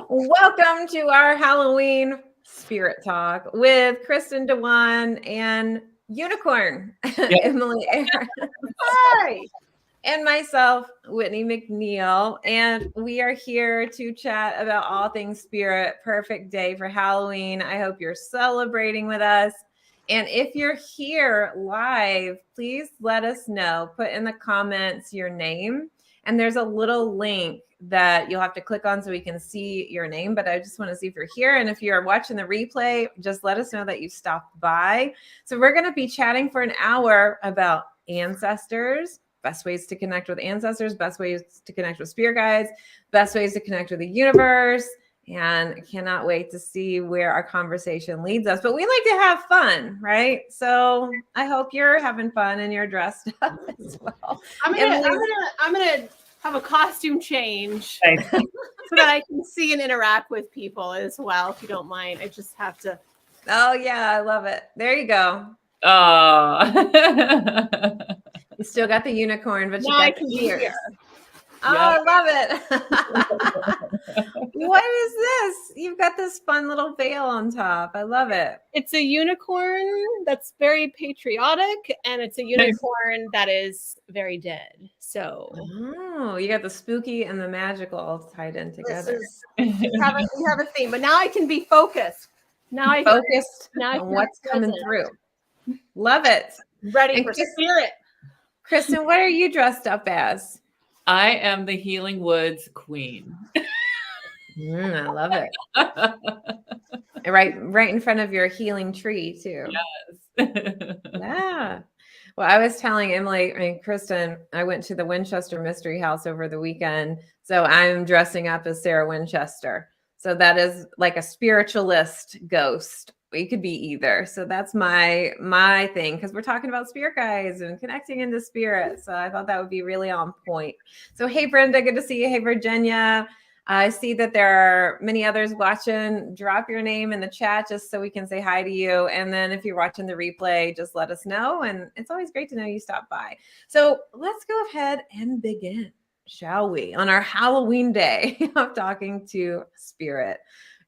Welcome to our Halloween Spirit Talk with Kristin Dwan and Unicorn Emily Aarons. Hi. And myself, Whitney McNeill. And we are here to chat about all things spirit. Perfect day for Halloween. I hope you're celebrating with us. And if you're here live, please let us know. Put in the comments your name. And there's a little link that you'll have to click on so we can see your name. But I just want to see if you're here. And if you're watching the replay, just let us know that you stopped by. So we're going to be chatting for an hour about ancestors, best ways to connect with ancestors, best ways to connect with spirit guides, best ways to connect with the universe. And I cannot wait to see where our conversation leads us. But we like to have fun, right? So I hope you're having fun and you're dressed up as well. I'm gonna have a costume change so that I can see and interact with people as well. If you don't mind, I just have to. Oh yeah, I love it. There you go. Oh. You still got the unicorn, but Now you got the ears. Oh, Yep. I love it. What is this? You've got this fun little veil on top. I love it. It's a unicorn that's very patriotic, and it's a unicorn that is very dead. So Oh, you got the spooky and the magical all tied in together. we have a theme, but now I can be focused. Now I can Focused on what's coming through. Love it. Ready And for spirit. Kristin, what are you dressed up as? I am the Healing Woods Queen. I love it. Right in front of your healing tree too. Yes. Yeah. Well, I was telling Emily and Kristin, I went to the Winchester Mystery House over the weekend. So I'm dressing up as Sarah Winchester. So that is like a spiritualist ghost. It could be either. So that's my thing, because we're talking about spirit guides and connecting into spirit. So I thought that would be really on point. So hey, Brenda, good to see you. Hey, Virginia. I see that there are many others watching. Drop your name in the chat just so we can say hi to you. And then if you're watching the replay, just let us know. And it's always great to know you stopped by. So let's go ahead and begin, shall we? On our Halloween day of talking to spirit.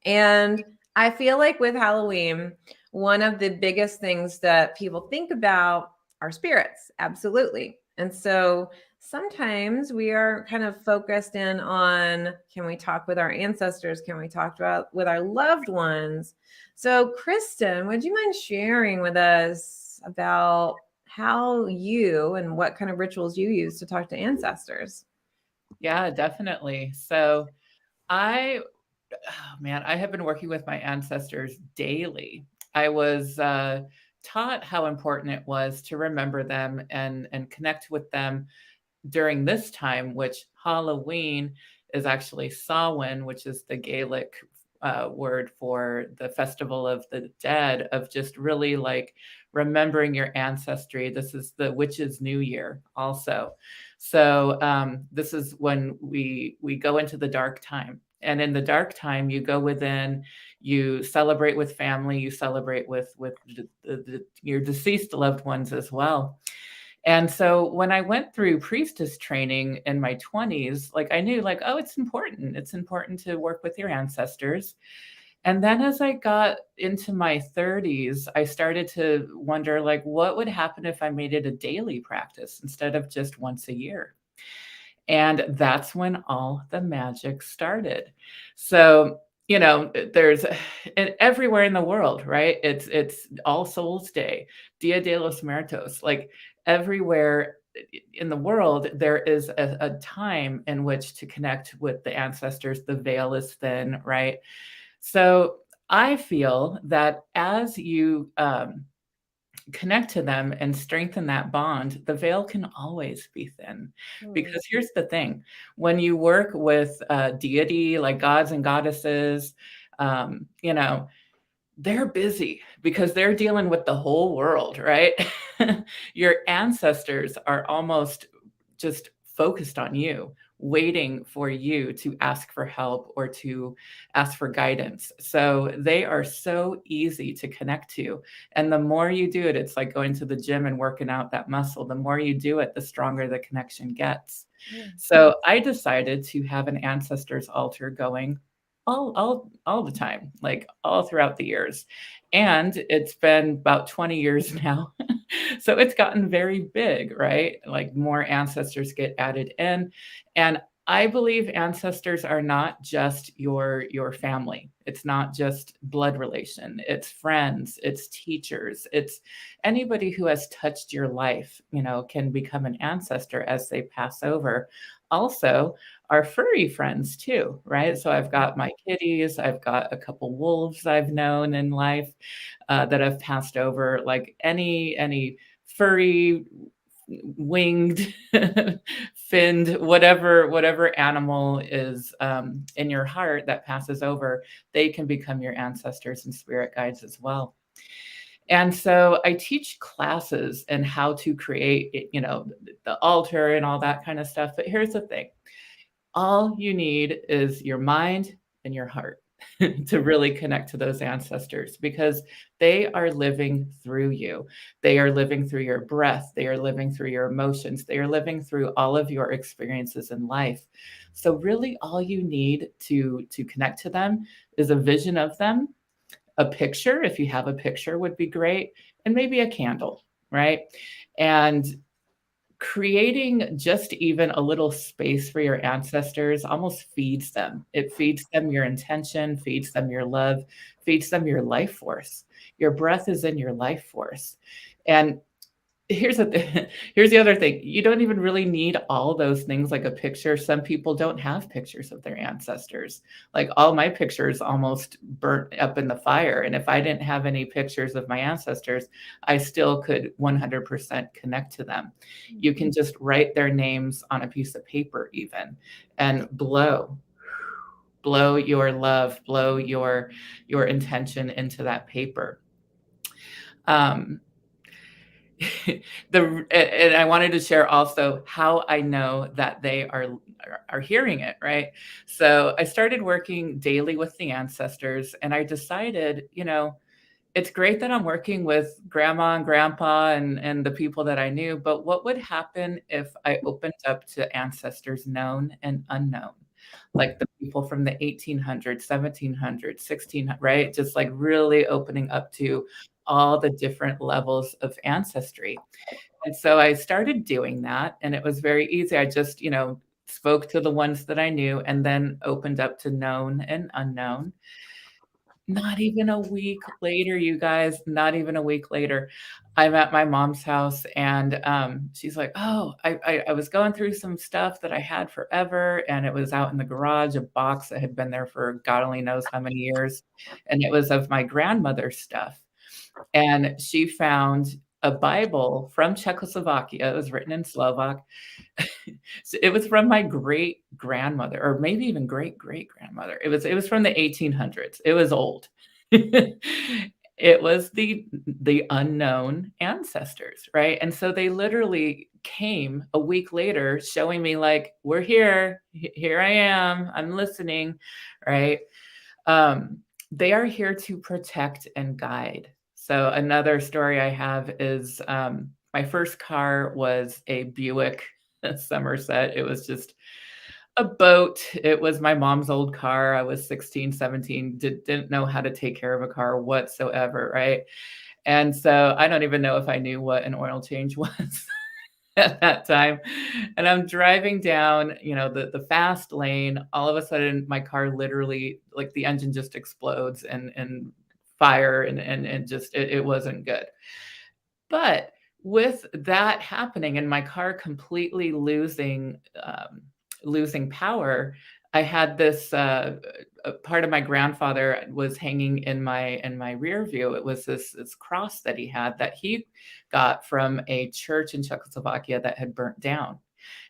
And I feel like with Halloween, one of the biggest things that people think about are spirits. Absolutely. And so sometimes we are kind of focused in on, can we talk with our ancestors? Can we talk with our loved ones? So Kristin, would you mind sharing with us about how you and what kind of rituals you use to talk to ancestors? Yeah, definitely. So I have been working with my ancestors daily. I was taught how important it was to remember them and connect with them during this time, which Halloween is actually Samhain, which is the Gaelic word for the festival of the dead, of just really like remembering your ancestry. This is the witches' New Year also. So this is when we go into the dark time. And in the dark time, you go within, you celebrate with family, you celebrate with your deceased loved ones as well. And so when I went through priestess training in my 20s, like I knew like, oh, it's important. It's important to work with your ancestors. And then as I got into my 30s, I started to wonder like, what would happen if I made it a daily practice instead of just once a year? And that's when all the magic started. So, you know, there's everywhere in the world, right? It's All Souls Day, Dia de los Muertos, like everywhere in the world, there is a time in which to connect with the ancestors. The veil is thin, right? So I feel that as you connect to them and strengthen that bond, the veil can always be thin. Because here's the thing, when you work with deity, like gods and goddesses, you know, they're busy because they're dealing with the whole world, right? Your ancestors are almost just focused on you, waiting for you to ask for help or to ask for guidance. So they are so easy to connect to. And the more you do it, it's like going to the gym and working out that muscle. The more you do it, the stronger the connection gets. So I decided to have an ancestors altar going all the time, like all throughout the years. And it's been about 20 years now. So it's gotten very big, right? Like more ancestors get added in. And I believe ancestors are not just your family. It's not just blood relation. It's friends, it's teachers, it's anybody who has touched your life, can become an ancestor as they pass over. Also, our furry friends too, right? So I've got my kitties, I've got a couple wolves I've known in life that have passed over. Like any furry, winged, finned, whatever animal is in your heart that passes over, they can become your ancestors and spirit guides as well. And so I teach classes and how to create, the altar and all that kind of stuff. But here's the thing. All you need is your mind and your heart to really connect to those ancestors, because they are living through you. They are living through your breath. They are living through your emotions. They are living through all of your experiences in life. So really all you need to connect to them is a vision of them, a picture, if you have a picture would be great, and maybe a candle, right? And creating just even a little space for your ancestors almost feeds them. It feeds them your intention, feeds them your love, feeds them your life force. Your breath is in your life force. And here's the other thing. You don't even really need all those things like a picture. Some people don't have pictures of their ancestors. Like all my pictures almost burnt up in the fire. And if I didn't have any pictures of my ancestors, I still could 100% connect to them. You can just write their names on a piece of paper even and blow your love, blow your intention into that paper. And I wanted to share also how I know that they are hearing it, right? So I started working daily with the ancestors, and I decided, it's great that I'm working with grandma and grandpa and the people that I knew, but what would happen if I opened up to ancestors known and unknown? Like the people from the 1800s, 1700s, 1600s, right? Just like really opening up to all the different levels of ancestry. And so I started doing that, and it was very easy. I just, spoke to the ones that I knew and then opened up to known and unknown. Not even a week later, you guys, not even a week later, I'm at my mom's house, and she's like, "Oh, I was going through some stuff that I had forever, and it was out in the garage, a box that had been there for God only knows how many years, and it was of my grandmother's stuff." And she found a Bible from Czechoslovakia. It was written in Slovak. So it was from my great grandmother, or maybe even great great grandmother. It was from the 1800s. It was old. It was the unknown ancestors, right? And so they literally came a week later, showing me like, "We're here. Here I am. I'm listening," right? They are here to protect and guide. So another story I have is my first car was a Buick Somerset. It was just a boat. It was my mom's old car. I was 16, 17, didn't know how to take care of a car whatsoever, right? And so I don't even know if I knew what an oil change was at that time. And I'm driving down, the fast lane. All of a sudden, my car literally, like the engine just explodes and fire and just it wasn't good. But with that happening and my car completely losing power, I had this part of my grandfather was hanging in my rear view. It was this cross that he had that he got from a church in Czechoslovakia that had burnt down.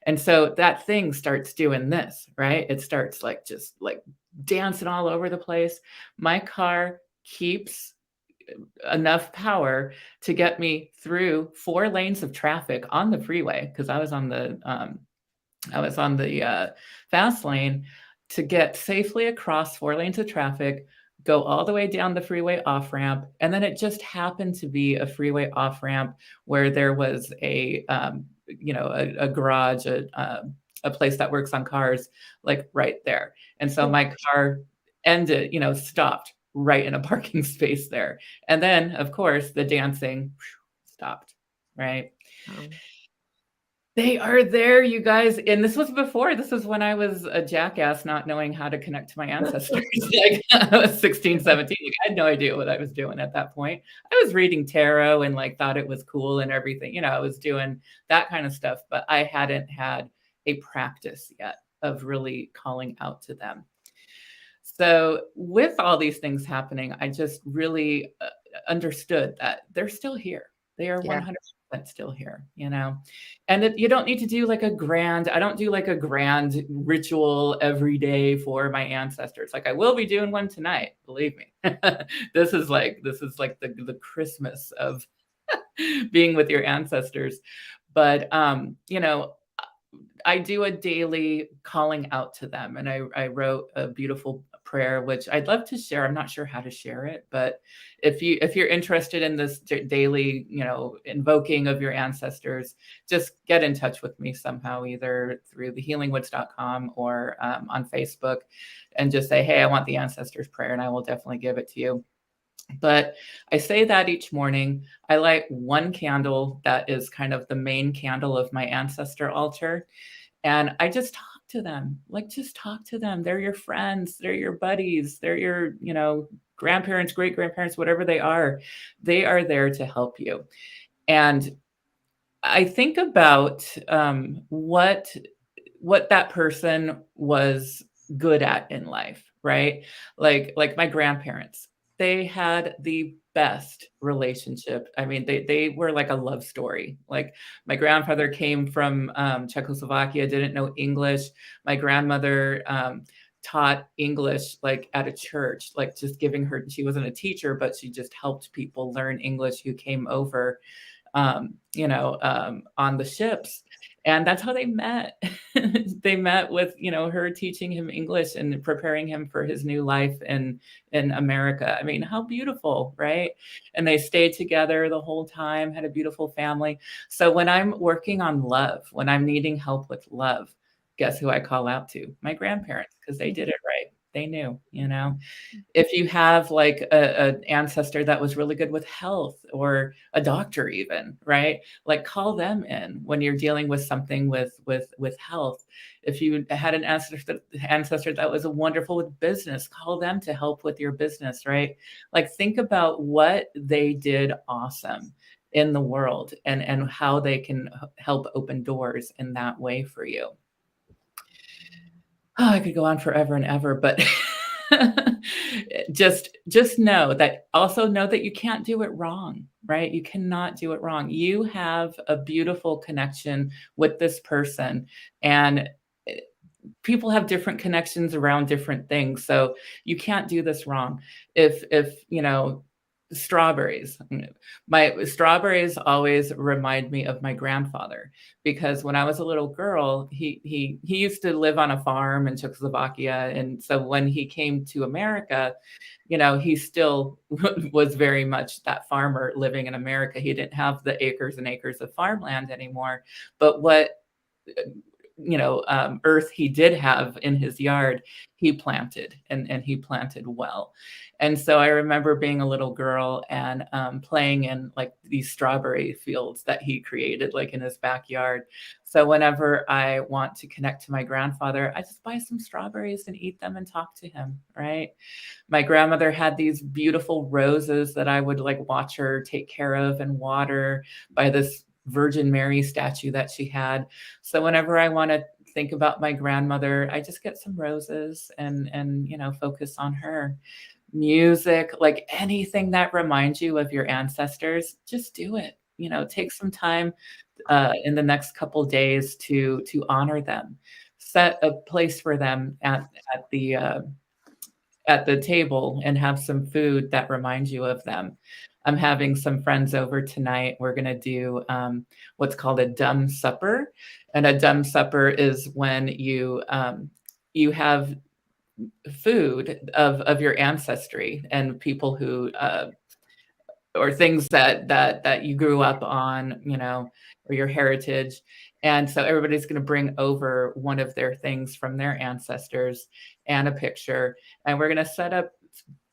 And so that thing starts doing this, right? It starts like just like dancing all over the place. My car keeps enough power to get me through 4 lanes of traffic on the freeway, because I was on the I was on the fast lane to get safely across 4 lanes of traffic, go all the way down the freeway off ramp. And then it just happened to be a freeway off ramp where there was a garage, a place that works on cars, like right there. And so my car stopped right in a parking space there. And then, of course, the dancing stopped, right? They are there, you guys. And this was when I was a jackass, not knowing how to connect to my ancestors. Like, I was 16, 17. Like, I had no idea what I was doing at that point. I was reading tarot and like thought it was cool and everything. I was doing that kind of stuff, but I hadn't had a practice yet of really calling out to them. So with all these things happening, I just really understood that they're still here. They are 100% still here, and you don't need to do like I don't do like a grand ritual every day for my ancestors. Like I will be doing one tonight, believe me. This is like the Christmas of being with your ancestors. But, I do a daily calling out to them, and I wrote a beautiful prayer, which I'd love to share. I'm not sure how to share it, but if you're interested in this daily, invoking of your ancestors, just get in touch with me somehow, either through thehealingwoods.com or on Facebook, and just say, hey, I want the ancestors prayer, and I will definitely give it to you. But I say that each morning. I light one candle that is kind of the main candle of my ancestor altar. And I just talk to them, just talk to them. They're your friends. They're your buddies. They're your, grandparents, great grandparents, whatever they are there to help you. And I think about what that person was good at in life, right? Like my grandparents. They had the best relationship. I mean, they were like a love story. Like my grandfather came from Czechoslovakia, didn't know English. My grandmother taught English like at a church, like just giving her, she wasn't a teacher, but she just helped people learn English who came over, on the ships. And that's how they met. They met with, her teaching him English and preparing him for his new life in America. I mean, how beautiful, right? And they stayed together the whole time, had a beautiful family. So when I'm working on love, when I'm needing help with love, guess who I call out to? My grandparents, because they did it right. They knew, if you have like an ancestor that was really good with health, or a doctor even, right? Like call them in when you're dealing with something with health. If you had an ancestor that was wonderful with business, call them to help with your business, right? Like think about what they did awesome in the world and how they can help open doors in that way for you. Oh, I could go on forever and ever, but just know that you can't do it wrong, right? You cannot do it wrong. You have a beautiful connection with this person, and people have different connections around different things. So you can't do this wrong. If strawberries. My strawberries always remind me of my grandfather, because when I was a little girl, he used to live on a farm in Czechoslovakia. And so when he came to America, he still was very much that farmer living in America. He didn't have the acres and acres of farmland anymore. But what earth he did have in his yard, he planted, and he planted well. And so I remember being a little girl and playing in like these strawberry fields that he created like in his backyard. So whenever I want to connect to my grandfather, I just buy some strawberries and eat them and talk to him, right? My grandmother had these beautiful roses that I would like watch her take care of and water by this Virgin Mary statue that she had. So whenever I want to think about my grandmother, I just get some roses and focus on her. Music, like anything that reminds you of your ancestors, just do it. Take some time in the next couple days to honor them. Set a place for them at the table and have some food that reminds you of them. I'm having some friends over tonight. We're going to do what's called a dumb supper. And a dumb supper is when you have food of your ancestry and people who or things that you grew up on, or your heritage. And so everybody's going to bring over one of their things from their ancestors and a picture. And we're going to set up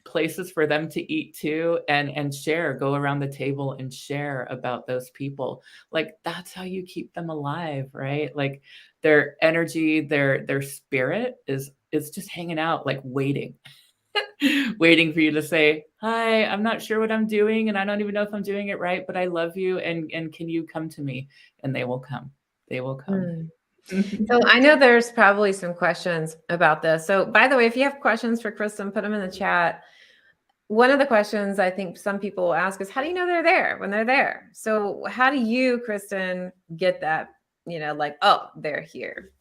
places for them to eat too, and share, go around the table and share about those people. Like, that's how you keep them alive, right? Like, their energy, their spirit is just hanging out, like waiting waiting for you to say, hi, I'm not sure what I'm doing, and I don't even know if I'm doing it right, but I love you, and can you come to me? And they will come. They will come. So I know there's probably some questions about this. So by the way, if you have questions for Kristin, put them in the chat. One of the questions I think some people will ask is, how do you know they're there when they're there? So how do you, Kristin, get that, like, oh, they're here?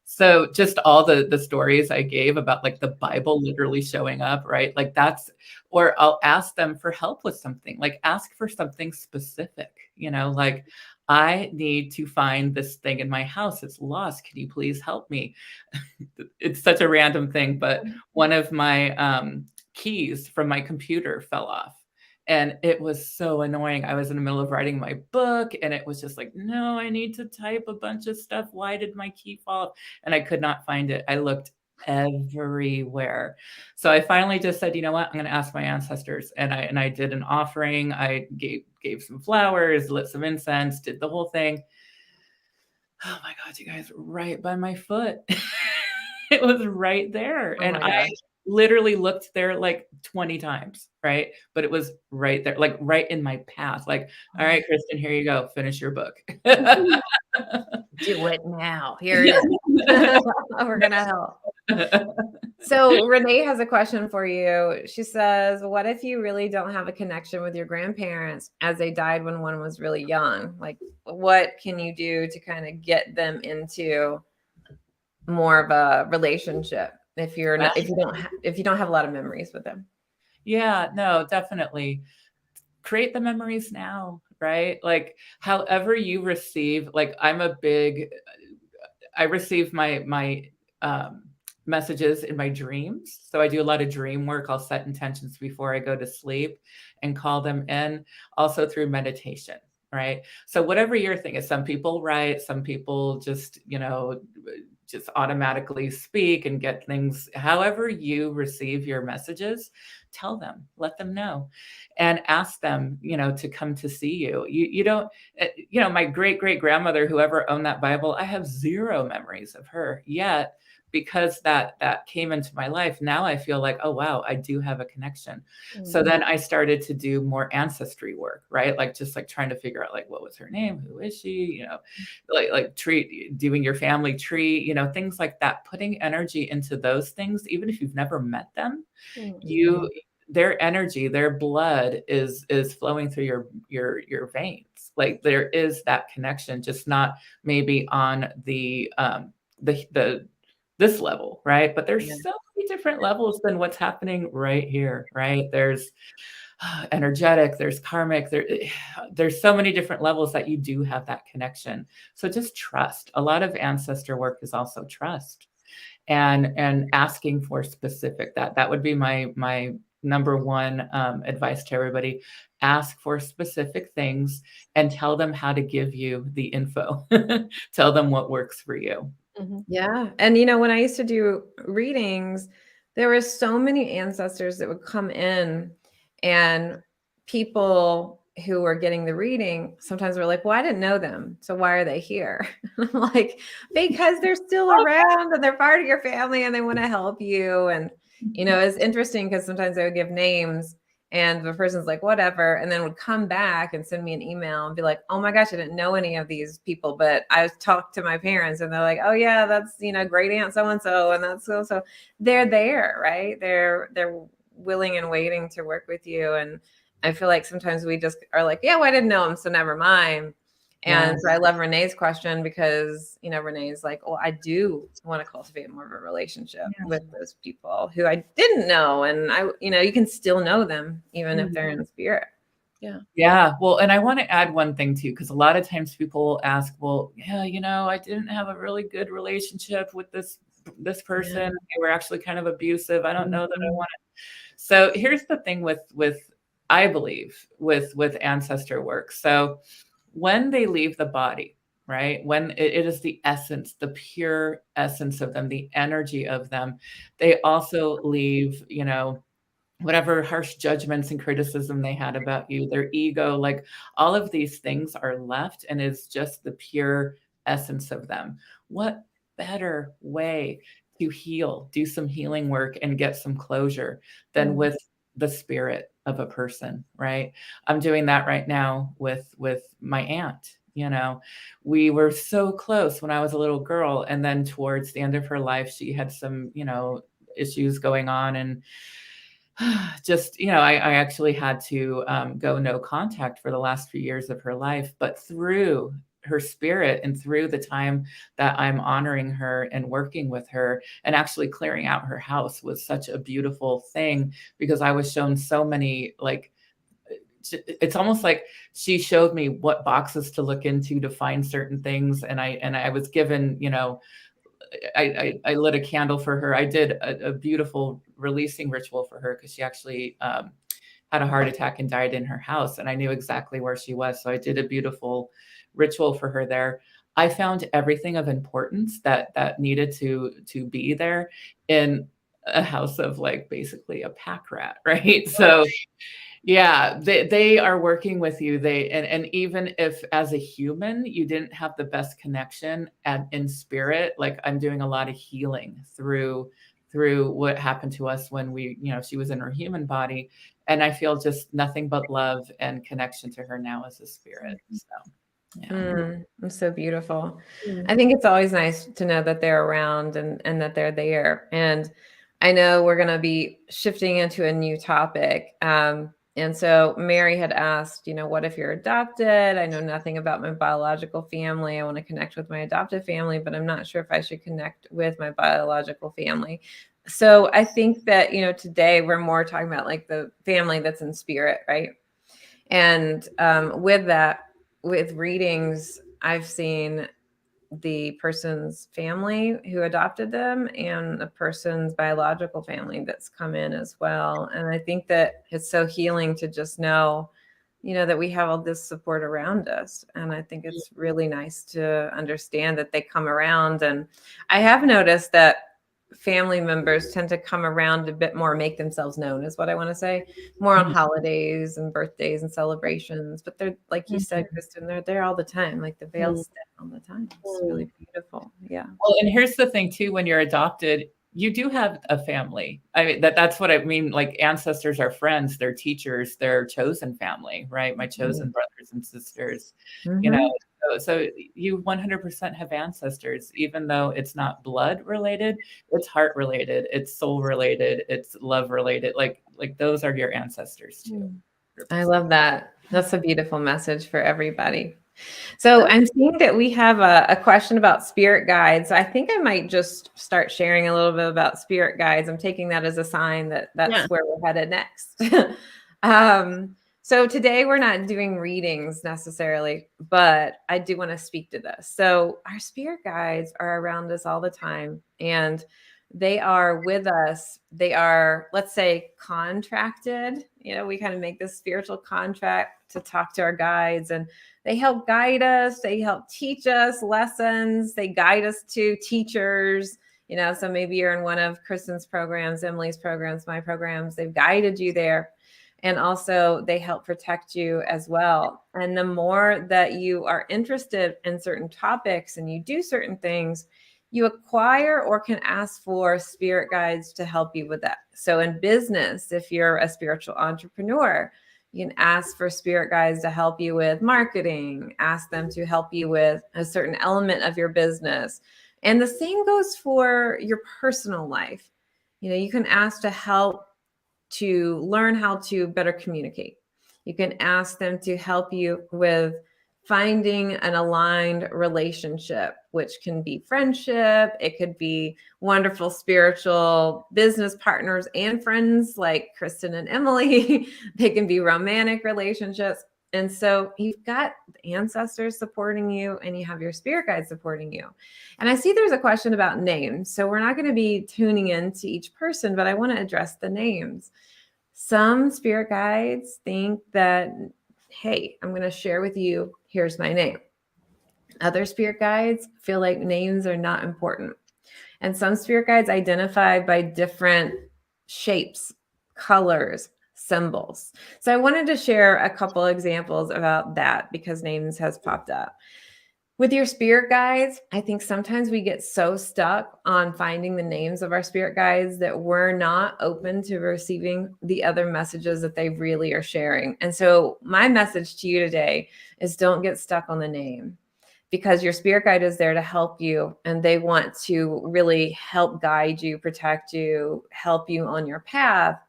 So just all the stories I gave about like the Bible literally showing up, right? Like that's, or I'll ask them for help with something, like ask for something specific, like, I need to find this thing in my house. It's lost. Can you please help me? It's such a random thing, but one of my keys from my computer fell off. And it was so annoying. I was in the middle of writing my book, and it was just like, no, I need to type a bunch of stuff. Why did my key fall? And I could not find it. I looked everywhere. So I finally just said, you know what? I'm going to ask my ancestors. And I did an offering. I gave some flowers, lit some incense, did the whole thing. Oh my God, you guys, right by my foot. It was right there. Oh And my I literally looked there like 20 times, right? But it was right there, like right in my path. Like, all right, Kristin, here you go. Finish your book. Do it now. Here it is. We're going to help. So Renee has a question for you. She says, what if you really don't have a connection with your grandparents as they died when one was really young? Like, what can you do to kind of get them into more of a relationship if you don't have a lot of memories with them? Yeah, no, definitely. Create the memories now, right? Like, however you receive, like, I receive my messages in my dreams. So I do a lot of dream work. I'll set intentions before I go to sleep and call them in, also through meditation, right? So whatever your thing is, some people write, some people just automatically speak and get things. However you receive your messages, tell them, let them know, and ask them, to come to see you. You don't, my great grandmother, whoever owned that Bible, I have zero memories of her yet, because that came into my life. Now I feel like, oh, wow, I do have a connection. Mm-hmm. So then I started to do more ancestry work, right? Like, just like trying to figure out, like, what was her name? Who is she? Doing your family tree, things like that, putting energy into those things, even if you've never met them, mm-hmm. Their energy, their blood is flowing through your veins. Like, there is that connection, just not maybe on the this level, right? But there's so many different levels than what's happening right here, right? There's energetic, there's karmic, there's so many different levels that you do have that connection. So just trust. A lot of ancestor work is also trust, and asking for specific. That would be my number one advice to everybody. Ask for specific things and tell them how to give you the info. Tell them what works for you. Mm-hmm. Yeah. And, when I used to do readings, there were so many ancestors that would come in, and people who were getting the reading sometimes were like, well, I didn't know them, so why are they here? I'm like, because they're still around and they're part of your family and they want to help you. And, it's interesting because sometimes they would give names and the person's like, whatever, and then would come back and send me an email and be like, oh my gosh, I didn't know any of these people, but I talked to my parents and they're like, oh yeah, that's, great aunt so-and-so, and that's so they're there, right? They're willing and waiting to work with you. And I feel like sometimes we just are like, yeah, well, I didn't know them, so never mind. And so I love Renee's question, because, Renee's like, oh, I do want to cultivate more of a relationship with those people who I didn't know. And you can still know them even if they're in spirit. Yeah. Well, and I want to add one thing too, because a lot of times people will ask, well, yeah, I didn't have a really good relationship with this person. Yeah. They were actually kind of abusive. I don't know that I Mhm. want to. So here's the thing with I believe with ancestor work. So when they leave the body, right? When it is the essence, the pure essence of them, the energy of them, they also leave, whatever harsh judgments and criticism they had about you, their ego, like all of these things are left and is just the pure essence of them. What better way to heal, do some healing work and get some closure than with the spirit of a person, right? I'm doing that right now with my aunt. We were so close when I was a little girl, and then towards the end of her life, she had some, issues going on, and just, I actually had to go no contact for the last few years of her life, but through her spirit and through the time that I'm honoring her and working with her and actually clearing out her house was such a beautiful thing, because I was shown so many, like, it's almost like she showed me what boxes to look into to find certain things. And I was given, I lit a candle for her. I did a beautiful releasing ritual for her, because she actually had a heart attack and died in her house, and I knew exactly where she was. So I did a beautiful ritual for her there. I found everything of importance that needed to be there in a house of, like, basically a pack rat, right? So yeah, they are working with you. And even if as a human you didn't have the best connection and in spirit, like, I'm doing a lot of healing through what happened to us when she was in her human body, and I feel just nothing but love and connection to her now as a spirit. So yeah. It's so beautiful. Mm. I think it's always nice to know that they're around and that they're there. And I know we're going to be shifting into a new topic. And so Mary had asked, what if you're adopted? I know nothing about my biological family. I want to connect with my adopted family, but I'm not sure if I should connect with my biological family. So I think that, today we're more talking about like the family that's in spirit, right? And with that, with readings, I've seen the person's family who adopted them and the person's biological family that's come in as well. And I think that it's so healing to just know, that we have all this support around us. And I think it's really nice to understand that they come around. And I have noticed that family members tend to come around a bit more, make themselves known, is what I want to say, more on holidays and birthdays and celebrations. But they're, like you said, Kristin, they're there all the time. Like the veil's thin all the time. It's really beautiful. Yeah. Well, and here's the thing too, when you're adopted, you do have a family. I mean, that's what I mean. Like, ancestors are friends, they're teachers, they're chosen family, right? My chosen brothers and sisters, so you 100% have ancestors, even though it's not blood related, it's heart related, it's soul related, it's love related. Like those are your ancestors too. I love that. That's a beautiful message for everybody. So I'm seeing that we have a question about spirit guides. I think I might just start sharing a little bit about spirit guides. I'm taking that as a sign that that's where we're headed next. So today we're not doing readings necessarily, but I do want to speak to this. So our spirit guides are around us all the time, and they are with us. They are, let's say, contracted. We kind of make this spiritual contract to talk to our guides, and they help guide us. They help teach us lessons. They guide us to teachers. So maybe you're in one of Kristin's programs, Emily's programs, my programs. They've guided you there. And also they help protect you as well. And the more that you are interested in certain topics and you do certain things, you acquire or can ask for spirit guides to help you with that. So in business, if you're a spiritual entrepreneur, you can ask for spirit guides to help you with marketing, ask them to help you with a certain element of your business. And the same goes for your personal life. You can ask to help to learn how to better communicate. You can ask them to help you with finding an aligned relationship, which can be friendship. It could be wonderful spiritual business partners and friends like Kristin and Emily. They can be romantic relationships. And so you've got ancestors supporting you and you have your spirit guides supporting you. And I see there's a question about names. So we're not going to be tuning into each person, but I want to address the names. Some spirit guides think that, hey, I'm going to share with you, here's my name. Other spirit guides feel like names are not important. And some spirit guides identify by different shapes, colors, symbols. So I wanted to share a couple examples about that because names has popped up. With your spirit guides, I think sometimes we get so stuck on finding the names of our spirit guides that we're not open to receiving the other messages that they really are sharing. And so my message to you today is don't get stuck on the name, because your spirit guide is there to help you and they want to really help guide you, protect you, help you on your path.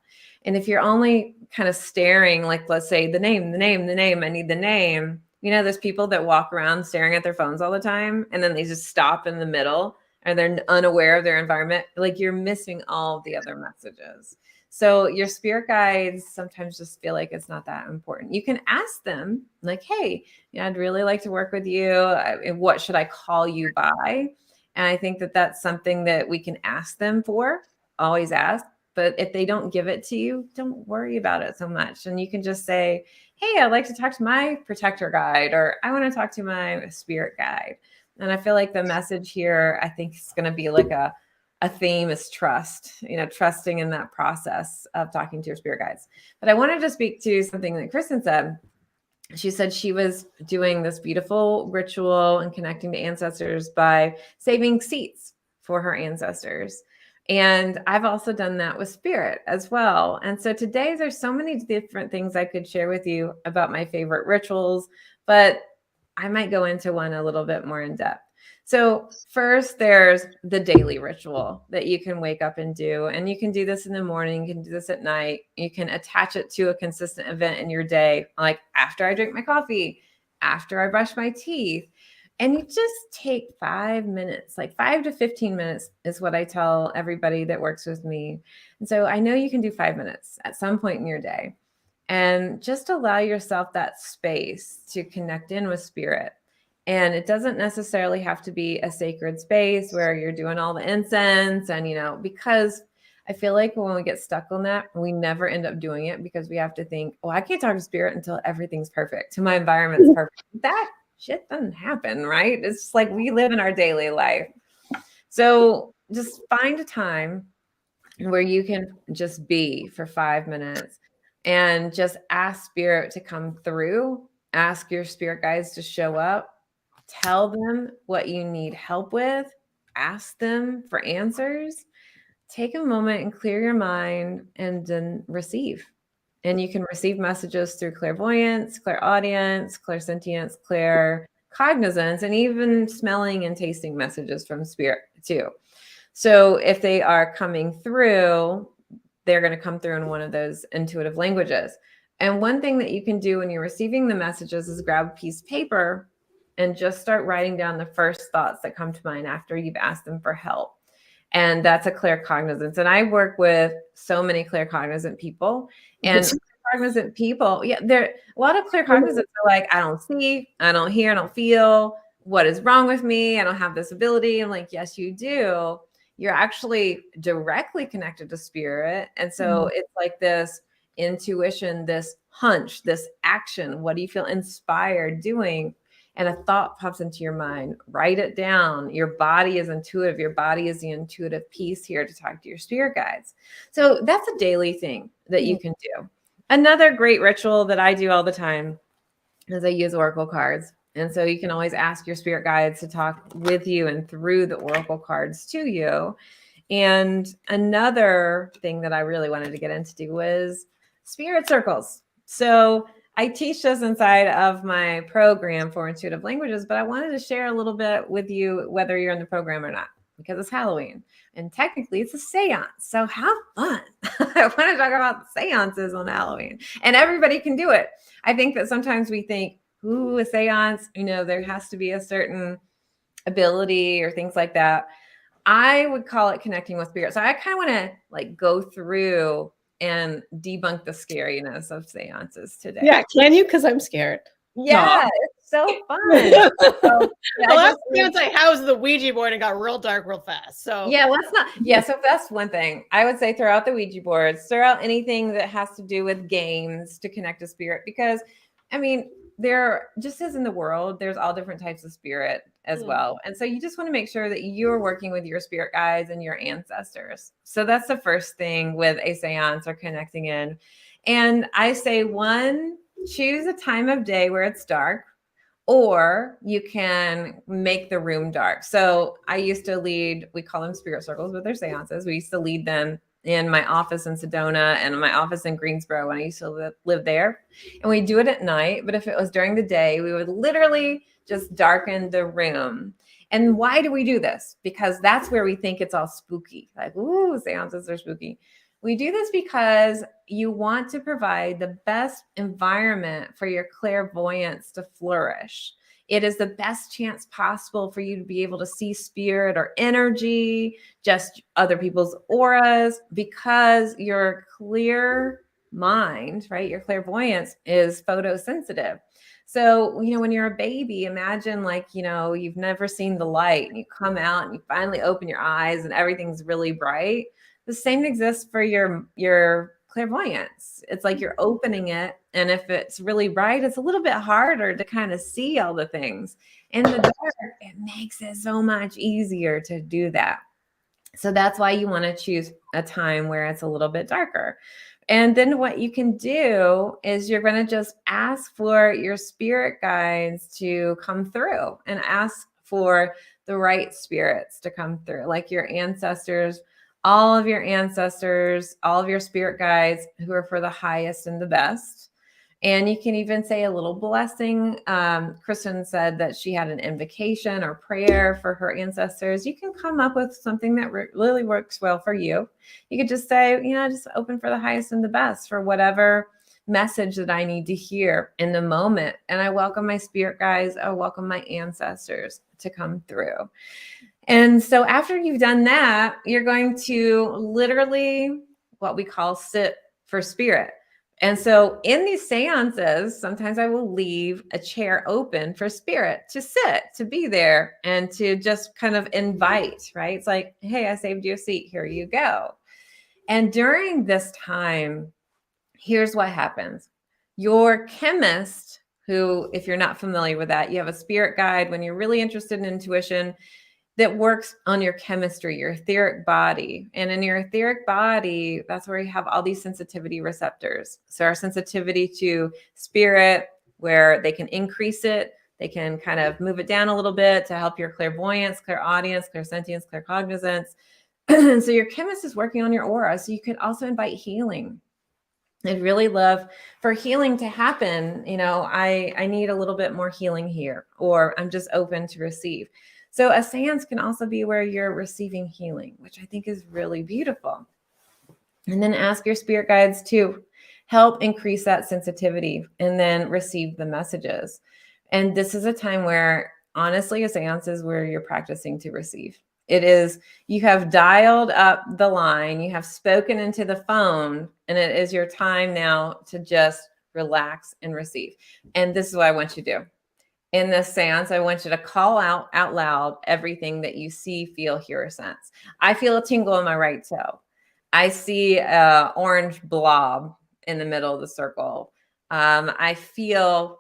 And if you're only kind of staring, like, let's say the name, I need the name. You know, there's people that walk around staring at their phones all the time and then they just stop in the middle and they're unaware of their environment. Like, you're missing all of the other messages. So your spirit guides sometimes just feel like it's not that important. You can ask them like, hey, I'd really like to work with you. What should I call you by? And I think that that's something that we can ask them for. Always ask. But if they don't give it to you, don't worry about it so much. And you can just say, hey, I'd like to talk to my protector guide, or I want to talk to my spirit guide. And I feel like the message here, I think, is going to be like a theme is trust, trusting in that process of talking to your spirit guides. But I wanted to speak to something that Kristin said. She said she was doing this beautiful ritual and connecting to ancestors by saving seats for her ancestors. And I've also done that with spirit as well. And so today there's so many different things I could share with you about my favorite rituals, but I might go into one a little bit more in depth. So first, there's the daily ritual that you can wake up and do. And you can do this in the morning. You can do this at night. You can attach it to a consistent event in your day, like after I drink my coffee, after I brush my teeth. And you just take 5 minutes, like 5 to 15 minutes is what I tell everybody that works with me. And so I know you can do 5 minutes at some point in your day, and just allow yourself that space to connect in with spirit. And it doesn't necessarily have to be a sacred space where you're doing all the incense and, because I feel like when we get stuck on that, we never end up doing it because we have to think, oh, I can't talk to spirit until everything's perfect, till my environment's perfect. That shit doesn't happen, right? It's just like we live in our daily life. So just find a time where you can just be for 5 minutes and just ask spirit to come through, ask your spirit guides to show up, tell them what you need help with, ask them for answers, take a moment and clear your mind and then receive. And you can receive messages through clairvoyance, clairaudience, clairsentience, claircognizance, and even smelling and tasting messages from spirit too. So if they are coming through, they're going to come through in one of those intuitive languages. And one thing that you can do when you're receiving the messages is grab a piece of paper and just start writing down the first thoughts that come to mind after you've asked them for help. And that's a claircognizance. And I work with so many claircognizant people. And claircognizant people, there a lot of claircognizants are like, I don't see, I don't hear, I don't feel. What is wrong with me? I don't have this ability. I'm like, yes, you do. You're actually directly connected to spirit. And so it's like this intuition, this hunch, this action. What do you feel inspired doing? And a thought pops into your mind, write it down. Your body is intuitive. Your body is the intuitive piece here to talk to your spirit guides. So that's a daily thing that you can do. Another great ritual that I do all the time is I use oracle cards. And so you can always ask your spirit guides to talk with you and through the oracle cards to you. And another thing that I really wanted to get into was spirit circles. So I teach this inside of my program for intuitive languages, but I wanted to share a little bit with you, whether you're in the program or not, because it's Halloween and technically it's a seance. So have fun. I want to talk about seances on Halloween, and everybody can do it. I think that sometimes we think, ooh, a seance, there has to be a certain ability or things like that. I would call it connecting with spirit. So I kind of want to like go through and debunk the scariness of seances today. Yeah, can you? Because I'm scared. Yeah, it's so fun. So, the last seance I had was the Ouija board and got real dark real fast. So yeah, let's not. Yeah, so that's one thing I would say. Throw out the Ouija boards. Throw out anything that has to do with games to connect to spirit, because I mean, there, just as in the world, there's all different types of spirit as well. And so you just want to make sure that you're working with your spirit guides and your ancestors. So that's the first thing with a seance or connecting in. And I say, one, choose a time of day where it's dark, or you can make the room dark. So I used to lead, we call them spirit circles, but they're seances. We used to lead them in my office in Sedona and my office in Greensboro when I used to live there. And we do it at night, but if it was during the day, we would literally just darken the room. And why do we do this? Because that's where we think it's all spooky. Like, ooh, seances are spooky. We do this because you want to provide the best environment for your clairvoyance to flourish. It is the best chance possible for you to be able to see spirit or energy, just other people's auras, because your clear mind, right? Your clairvoyance is photosensitive. So, when you're a baby, imagine like, you've never seen the light and you come out and you finally open your eyes and everything's really bright. The same exists for your clairvoyance. It's like you're opening it, and if it's really bright, it's a little bit harder to kind of see all the things. In the dark, it makes it so much easier to do that. So that's why you want to choose a time where it's a little bit darker. And then what you can do is you're going to just ask for your spirit guides to come through, and ask for the right spirits to come through, like your ancestors, all of your ancestors, all of your spirit guides who are for the highest and the best. And you can even say a little blessing. Kristin said that she had an invocation or prayer for her ancestors. You can come up with something that really works well for you. You could just say, just open for the highest and the best for whatever message that I need to hear in the moment. And I welcome my spirit guides. I welcome my ancestors to come through. And so after you've done that, you're going to literally what we call sit for spirit. And so in these seances, sometimes I will leave a chair open for spirit to sit, to be there, and to just kind of invite, right? It's like, hey, I saved you a seat. Here you go. And during this time, here's what happens. Your chemist, who, if you're not familiar with that, you have a spirit guide when you're really interested in intuition that works on your chemistry, your etheric body. And in your etheric body, that's where you have all these sensitivity receptors. So our sensitivity to spirit, where they can increase it, they can kind of move it down a little bit to help your clairvoyance, clairaudience, clairsentience, claircognizance. So your chemist is working on your aura. So you can also invite healing. I'd really love for healing to happen. I need a little bit more healing here, or I'm just open to receive. So a seance can also be where you're receiving healing, which I think is really beautiful. And then ask your spirit guides to help increase that sensitivity and then receive the messages. And this is a time where, honestly, a seance is where you're practicing to receive. It is, you have dialed up the line, you have spoken into the phone, and it is your time now to just relax and receive. And this is what I want you to do. In this seance, I want you to call out loud everything that you see, feel, hear, or sense. I feel a tingle in my right toe. I see an orange blob in the middle of the circle. I feel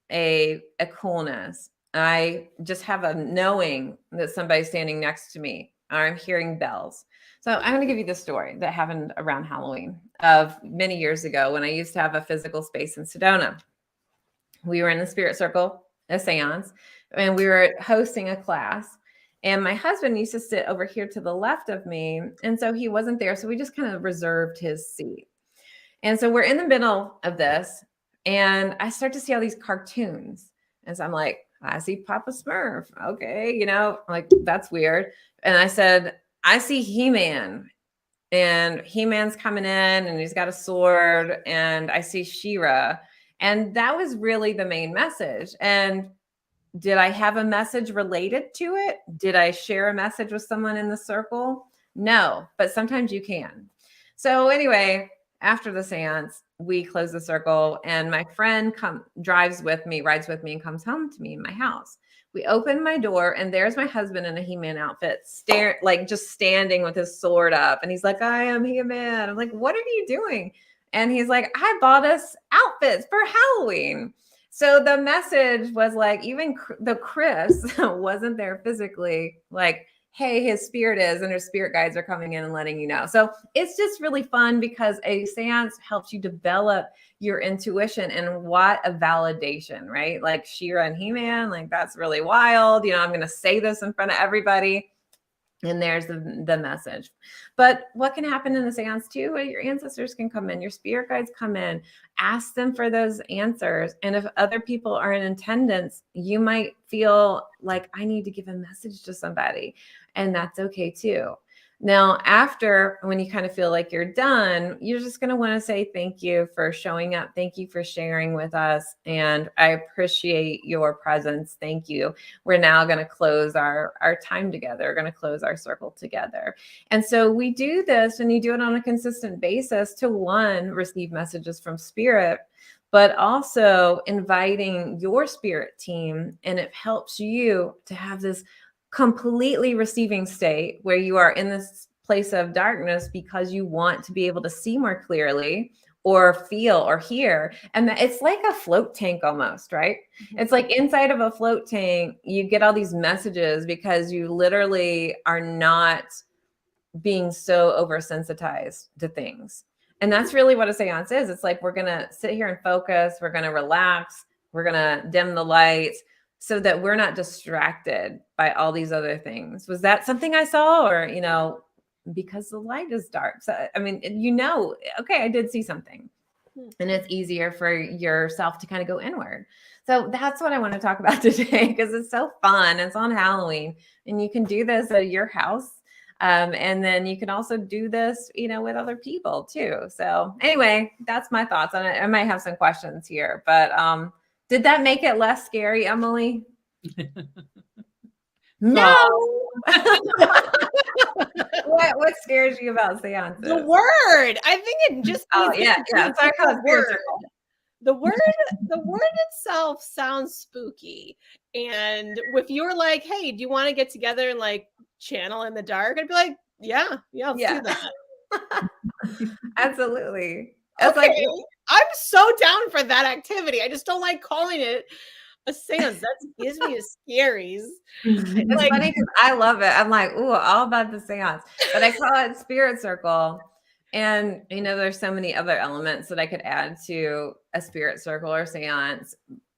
a coolness. I just have a knowing that somebody's standing next to me, or I'm hearing bells. So I'm going to give you the story that happened around Halloween of many years ago when I used to have a physical space in Sedona. We were in the spirit circle, a seance, and we were hosting a class, and my husband used to sit over here to the left of me, and so he wasn't there, so we just kind of reserved his seat. And so we're in the middle of this, and I start to see all these cartoons, and so I'm like, I see Papa Smurf. Okay, like, that's weird. And I said, I see He-Man, and He-Man's coming in, and he's got a sword, and I see She-Ra. And that was really the main message. And did I have a message related to it? Did I share a message with someone in the circle? No, but sometimes you can. So anyway, after the seance, we close the circle and my friend rides with me and comes home to me in my house. We open my door and there's my husband in a He-Man outfit, just standing with his sword up. And he's like, I am He-Man. I'm like, what are you doing? And he's like, I bought us outfits for Halloween. So the message was like, even though Chris wasn't there physically, like, hey, his spirit is, and his spirit guides are coming in and letting you know. So it's just really fun because a seance helps you develop your intuition, and what a validation, right? Like She-Ra and He-Man, like that's really wild. I'm going to say this in front of everybody. And there's the message. But what can happen in the seance too? Your ancestors can come in, your spirit guides come in, ask them for those answers. And if other people are in attendance, you might feel like I need to give a message to somebody. And that's okay too. Now, after, when you kind of feel like you're done, you're just going to want to say thank you for showing up. Thank you for sharing with us. And I appreciate your presence. Thank you. We're now going to close our time together. We're going to close our circle together. And so we do this, and you do it on a consistent basis to, one, receive messages from spirit, but also inviting your spirit team. And it helps you to have this completely receiving state where you are in this place of darkness because you want to be able to see more clearly or feel or hear. And that it's like a float tank almost, right? Mm-hmm. It's like inside of a float tank, you get all these messages because you literally are not being so oversensitized to things. And that's really what a seance is. It's like, we're going to sit here and focus. We're going to relax. We're going to dim the lights, so that we're not distracted by all these other things. Was that something I saw? Or, because the light is dark. So, I mean, okay, I did see something. And it's easier for yourself to kind of go inward. So that's what I want to talk about today, because it's so fun. It's on Halloween, and you can do this at your house. And then you can also do this, with other people too. So anyway, that's my thoughts on it. I might have some questions here, but, did that make it less scary, Emily? No. What scares you about seances? The word. I think it just. Yeah. Sorry, I call it spirit circle. The word itself sounds spooky. And if you were like, hey, do you want to get together and like channel in the dark? I'd be like, yeah, let's do that. Absolutely. It's okay. I'm so down for that activity. I just don't like calling it a seance. That gives me the scaries. It's like, funny because I love it. I'm like, ooh, all about the seance. But I call it spirit circle. And, there's so many other elements that I could add to a spirit circle or seance.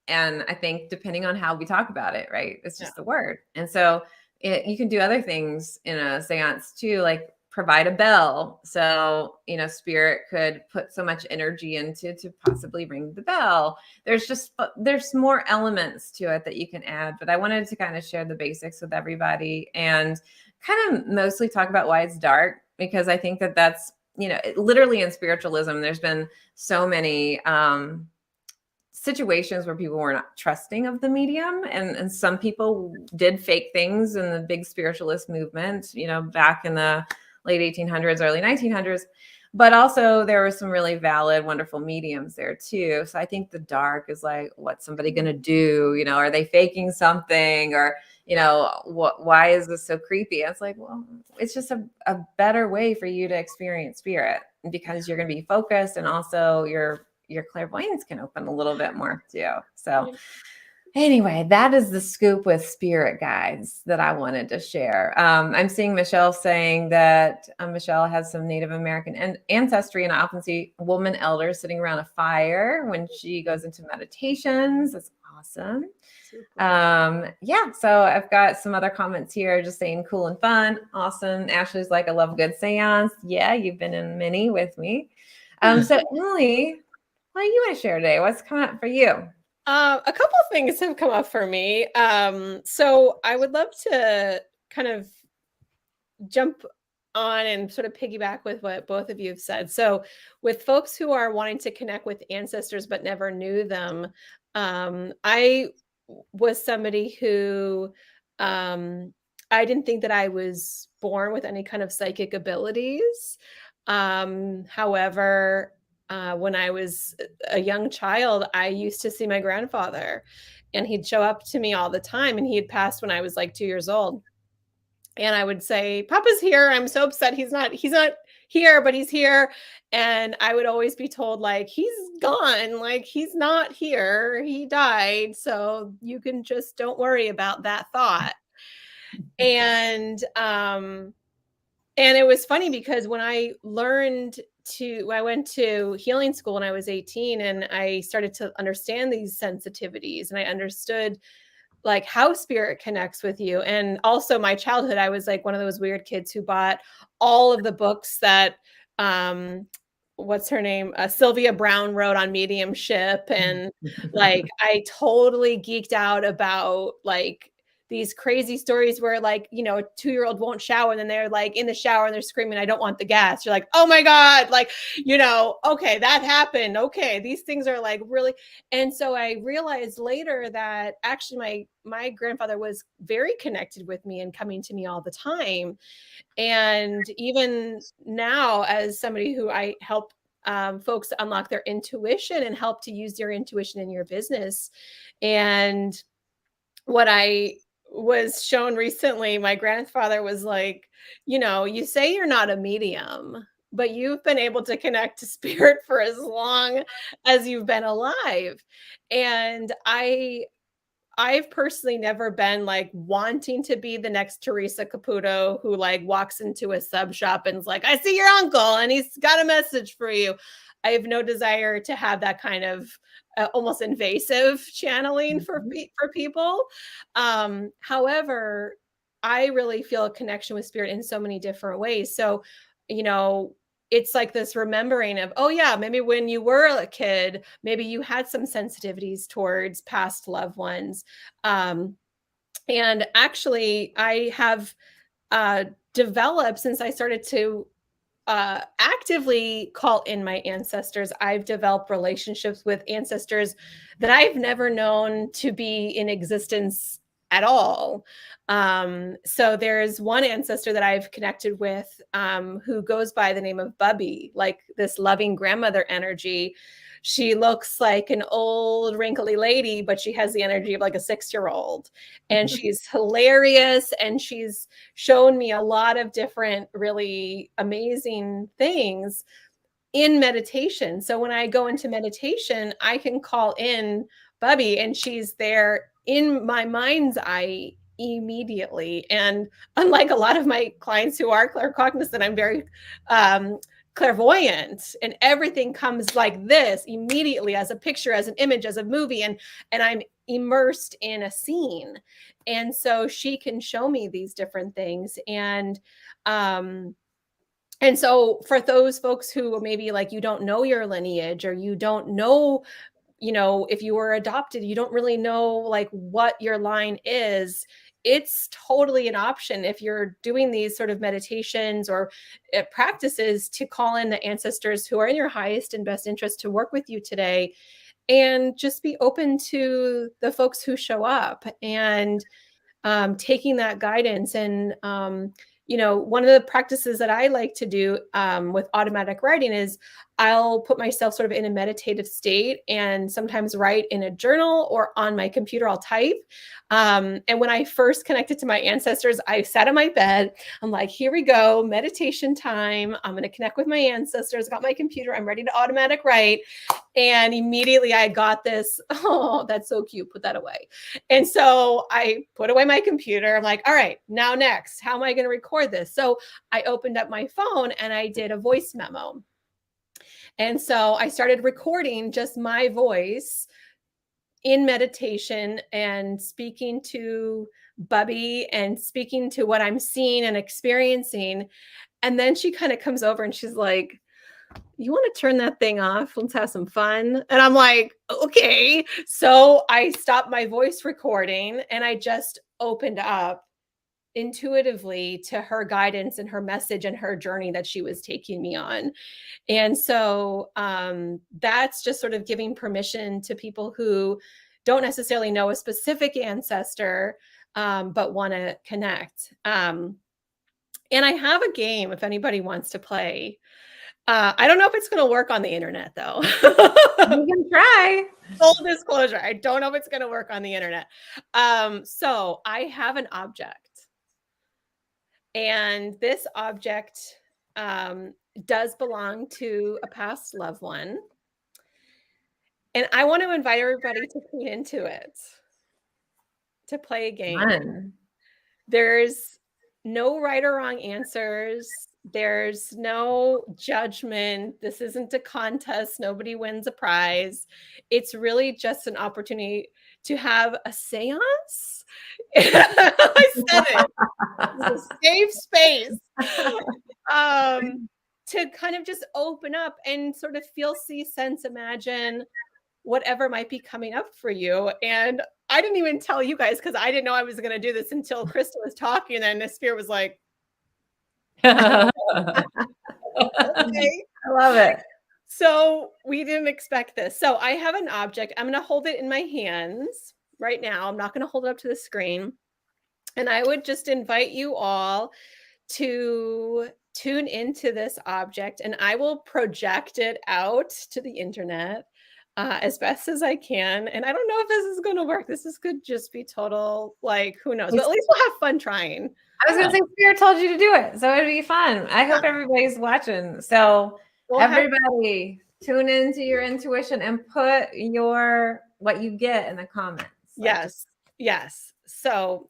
And I think depending on how we talk about it, right? It's just the word. And so you can do other things in a seance too, like provide a bell. So, spirit could put so much energy into to possibly ring the bell. There's more elements to it that you can add, but I wanted to kind of share the basics with everybody and kind of mostly talk about why it's dark, because I think that that's, literally in spiritualism, there's been so many, situations where people were not trusting of the medium, and some people did fake things in the big spiritualist movement, back in the late 1800s, early 1900s, but also there were some really valid, wonderful mediums there too. So I think the dark is like, what's somebody going to do? Are they faking something? Or, why is this so creepy? It's like, well, it's just a better way for you to experience spirit, because you're going to be focused, and also your clairvoyance can open a little bit more too. So anyway, that is the scoop with spirit guides that I wanted to share. I'm seeing Michelle saying that Michelle has some Native American ancestry, and I often see woman elders sitting around a fire when she goes into meditations. That's awesome. So I've got some other comments here just saying cool and fun. Awesome. Ashley's like, I love a good seance. Yeah, you've been in many with me. So Emily, what do you want to share today? What's coming up for you? A couple of things have come up for me. So I would love to kind of jump on and sort of piggyback with what both of you have said. So with folks who are wanting to connect with ancestors but never knew them, I was somebody who I didn't think that I was born with any kind of psychic abilities. However, when I was a young child, I used to see my grandfather, and he'd show up to me all the time, and he had passed when I was like 2 years old. And I would say, "Papa's here. I'm so upset he's not here, but he's here." And I would always be told, like, "He's gone, like he's not here. He died. So you can just don't worry about that thought." And it was funny because when I went to healing school when I was 18, and I started to understand these sensitivities, and I understood like how spirit connects with you. And also my childhood, I was like one of those weird kids who bought all of the books that, what's her name? Sylvia Brown wrote on mediumship. And like, I totally geeked out about like these crazy stories where like, you know, a 2-year-old won't shower and then they're like in the shower and they're screaming, "I don't want the gas." You're like, "Oh my God." Like, you know, okay, that happened. Okay. These things are like really. And so I realized later that actually my grandfather was very connected with me and coming to me all the time. And even now, as somebody who I help folks unlock their intuition and help to use your intuition in your business. And what I was shown recently, my grandfather was like, "You know, you say you're not a medium, but you've been able to connect to spirit for as long as you've been alive." And I've personally never been like wanting to be the next Teresa Caputo who like walks into a sub shop and is like, "I see your uncle and he's got a message for you." I have no desire to have that kind of almost invasive channeling for people. However, I really feel a connection with spirit in so many different ways. So, you know, it's like this remembering of, oh yeah, maybe when you were a kid, maybe you had some sensitivities towards past loved ones. And actually, I have developed, since I started to actively call in my ancestors, I've developed relationships with ancestors that I've never known to be in existence at all. So there's one ancestor that I've connected with who goes by the name of Bubby, like this loving grandmother energy. She looks like an old wrinkly lady, but she has the energy of like a 6-year-old. And she's hilarious. And she's shown me a lot of different really amazing things in meditation. So when I go into meditation, I can call in Bubby and she's there in my mind's eye immediately. And unlike a lot of my clients who are claircognizant, I'm very clairvoyant, and everything comes like this immediately as a picture, as an image, as a movie, and I'm immersed in a scene. And so she can show me these different things. And so for those folks who maybe like you don't know your lineage, or you don't know, you know, if you were adopted, you don't really know like what your line is, it's totally an option if you're doing these sort of meditations or practices to call in the ancestors who are in your highest and best interest to work with you today, and just be open to the folks who show up and taking that guidance. And you know, one of the practices that I like to do with automatic writing is I'll put myself sort of in a meditative state and sometimes write in a journal or on my computer. I'll type. And when I first connected to my ancestors, I sat on my bed. I'm like, here we go, meditation time. I'm going to connect with my ancestors. Got my computer. I'm ready to automatic write. And immediately I got this, "Oh, that's so cute. Put that away." And so I put away my computer. I'm like, all right, now next, how am I going to record this? So I opened up my phone and I did a voice memo. And so I started recording just my voice in meditation and speaking to Bubby and speaking to what I'm seeing and experiencing. And then she kind of comes over and she's like, "You want to turn that thing off? Let's have some fun." And I'm like, okay. So I stopped my voice recording and I just opened up intuitively to her guidance and her message and her journey that she was taking me on. And so that's just sort of giving permission to people who don't necessarily know a specific ancestor, but want to connect. And I have a game if anybody wants to play. I don't know if it's going to work on the internet, though. You can try. Full disclosure, I don't know if it's going to work on the internet. So I have an object. And this object does belong to a past loved one. And I want to invite everybody to tune into it, to play a game. Fun. There's no right or wrong answers. There's no judgment. This isn't a contest. Nobody wins a prize. It's really just an opportunity to have a seance. I said it. It's a safe space to kind of just open up and sort of feel, see, sense, imagine whatever might be coming up for you. And I didn't even tell you guys because I didn't know I was going to do this until Krista was talking, and then the spirit was like, okay. I love it. So we didn't expect this. So I have an object. I'm going to hold it in my hands right now. I'm not going to hold it up to the screen. And I would just invite you all to tune into this object, and I will project it out to the internet as best as I can. And I don't know if this is going to work. This could just be total, like, who knows, but at least we'll have fun trying. I was going to say, Spirit told you to do it, so it'd be fun. I hope everybody's watching. So everybody tune into your intuition and put what you get in the comments. Yes. So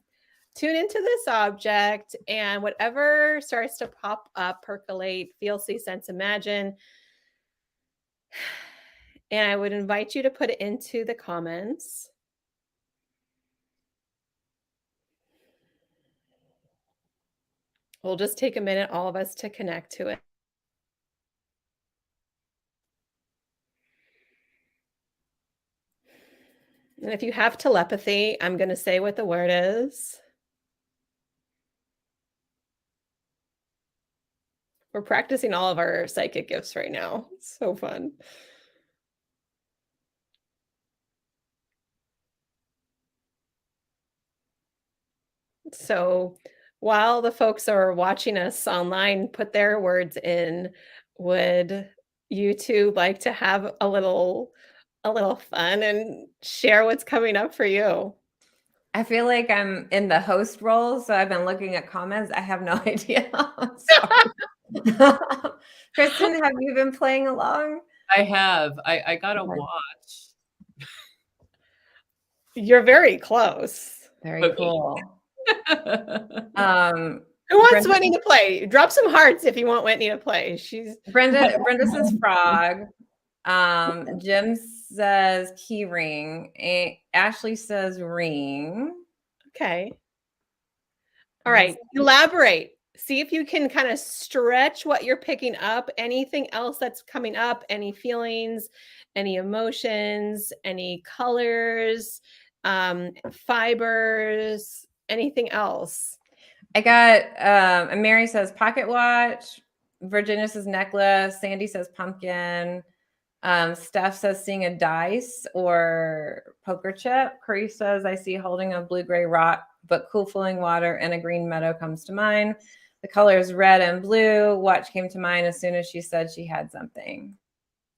tune into this object, and whatever starts to pop up, percolate, feel, see, sense, imagine. And I would invite you to put it into the comments. We'll just take a minute, all of us, to connect to it. And if you have telepathy, I'm going to say what the word is. We're practicing all of our psychic gifts right now. It's so fun. So while the folks are watching us online put their words in, would you two like to have a little fun and share what's coming up for you? I feel like I'm in the host role, so I've been looking at comments. I have no idea. Kristin, have you been playing along? I have. I got to watch. You're very close. Very cool. Who wants Whitney to play? Drop some hearts if you want Whitney to play. Brenda says frog. Jim says key ring. Ashley says ring. Okay. All right. Elaborate. See if you can kind of stretch what you're picking up. Anything else that's coming up, any feelings, any emotions, any colors, fibers, anything else. I got Mary says pocket watch. Virginia says necklace. Sandy says pumpkin. Steph says seeing a dice or poker chip. Cree says I see holding a blue-gray rock, but cool flowing water and a green meadow comes to mind. The colors red and blue. Watch came to mind as soon as she said she had something.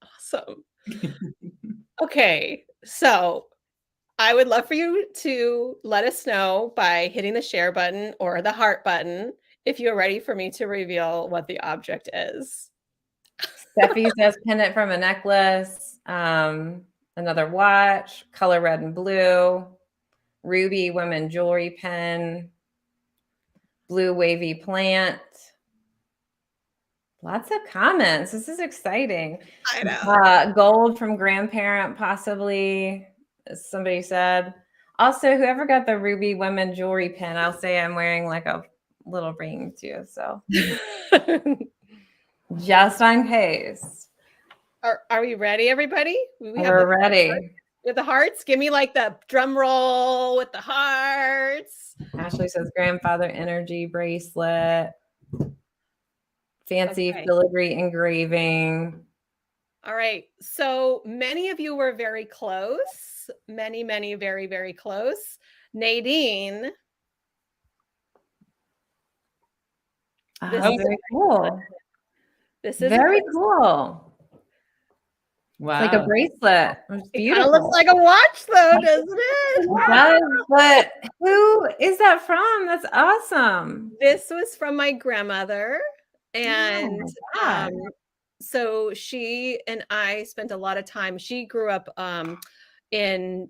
Awesome. Okay, so I would love for you to let us know by hitting the share button or the heart button if you're ready for me to reveal what the object is. Steffi says pendant from a necklace, another watch, color red and blue, ruby women jewelry pin, blue wavy plant. Lots of comments. This is exciting. I know. Gold from grandparent, possibly, as somebody said. Also, whoever got the ruby women jewelry pin, I'll say I'm wearing like a little ring too. So just in case. Are we ready, everybody? We're ready. With the hearts? Give me like the drum roll with the hearts. Ashley says grandfather energy bracelet. Fancy filigree engraving. All right. So many of you were very close. Many, very, very close. Nadine. This is very cool. This is very cool. Wow. It's like a bracelet. It's beautiful. It kind of looks like a watch though, doesn't it? It does, but who is that from? That's awesome. This was from my grandmother. And so she and I spent a lot of time. She grew up in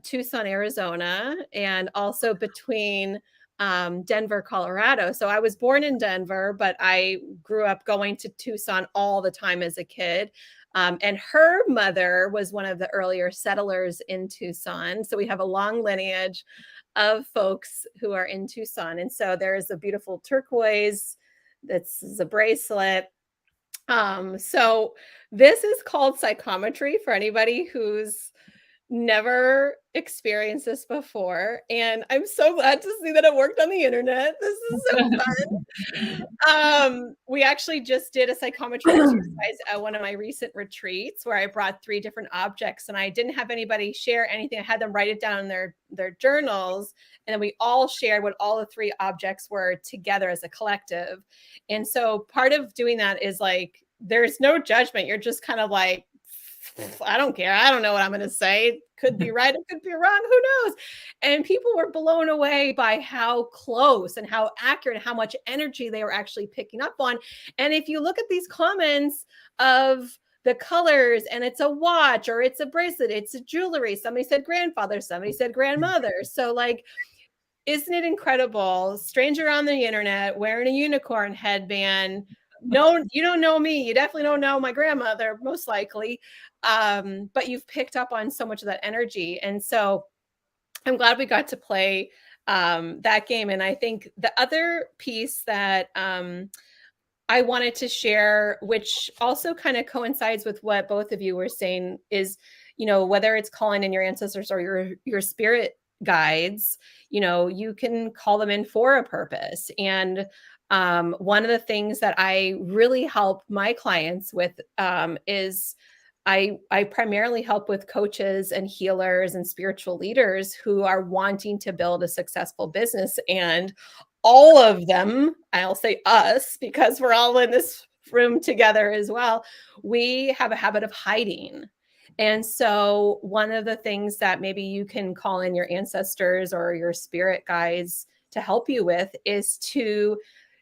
Tucson, Arizona, and also between Denver, Colorado. So I was born in Denver, but I grew up going to Tucson all the time as a kid. And her mother was one of the earlier settlers in Tucson. So we have a long lineage of folks who are in Tucson. And so there's a beautiful turquoise. This is a bracelet. So this is called psychometry for anybody who's never experienced this before. And I'm so glad to see that it worked on the internet. This is so fun. We actually just did a psychometry exercise at one of my recent retreats where I brought 3 different objects and I didn't have anybody share anything. I had them write it down in their journals. And then we all shared what all the 3 objects were together as a collective. And so part of doing that is like, there's no judgment. You're just kind of like, I don't care. I don't know what I'm going to say. It could be right. It could be wrong. Who knows? And people were blown away by how close and how accurate and how much energy they were actually picking up on. And if you look at these comments of the colors and it's a watch or it's a bracelet, it's a jewelry. Somebody said grandfather, somebody said grandmother. So like, isn't it incredible? Stranger on the internet wearing a unicorn headband. No, you don't know me. You definitely don't know my grandmother, most likely. But you've picked up on so much of that energy. And so I'm glad we got to play that game. And I think the other piece that I wanted to share, which also kind of coincides with what both of you were saying, is, you know, whether it's calling in your ancestors or your spirit guides, you know, you can call them in for a purpose. And one of the things that I really help my clients with is I primarily help with coaches and healers and spiritual leaders who are wanting to build a successful business. And all of them, I'll say us, because we're all in this room together as well, we have a habit of hiding. And so one of the things that maybe you can call in your ancestors or your spirit guides to help you with is to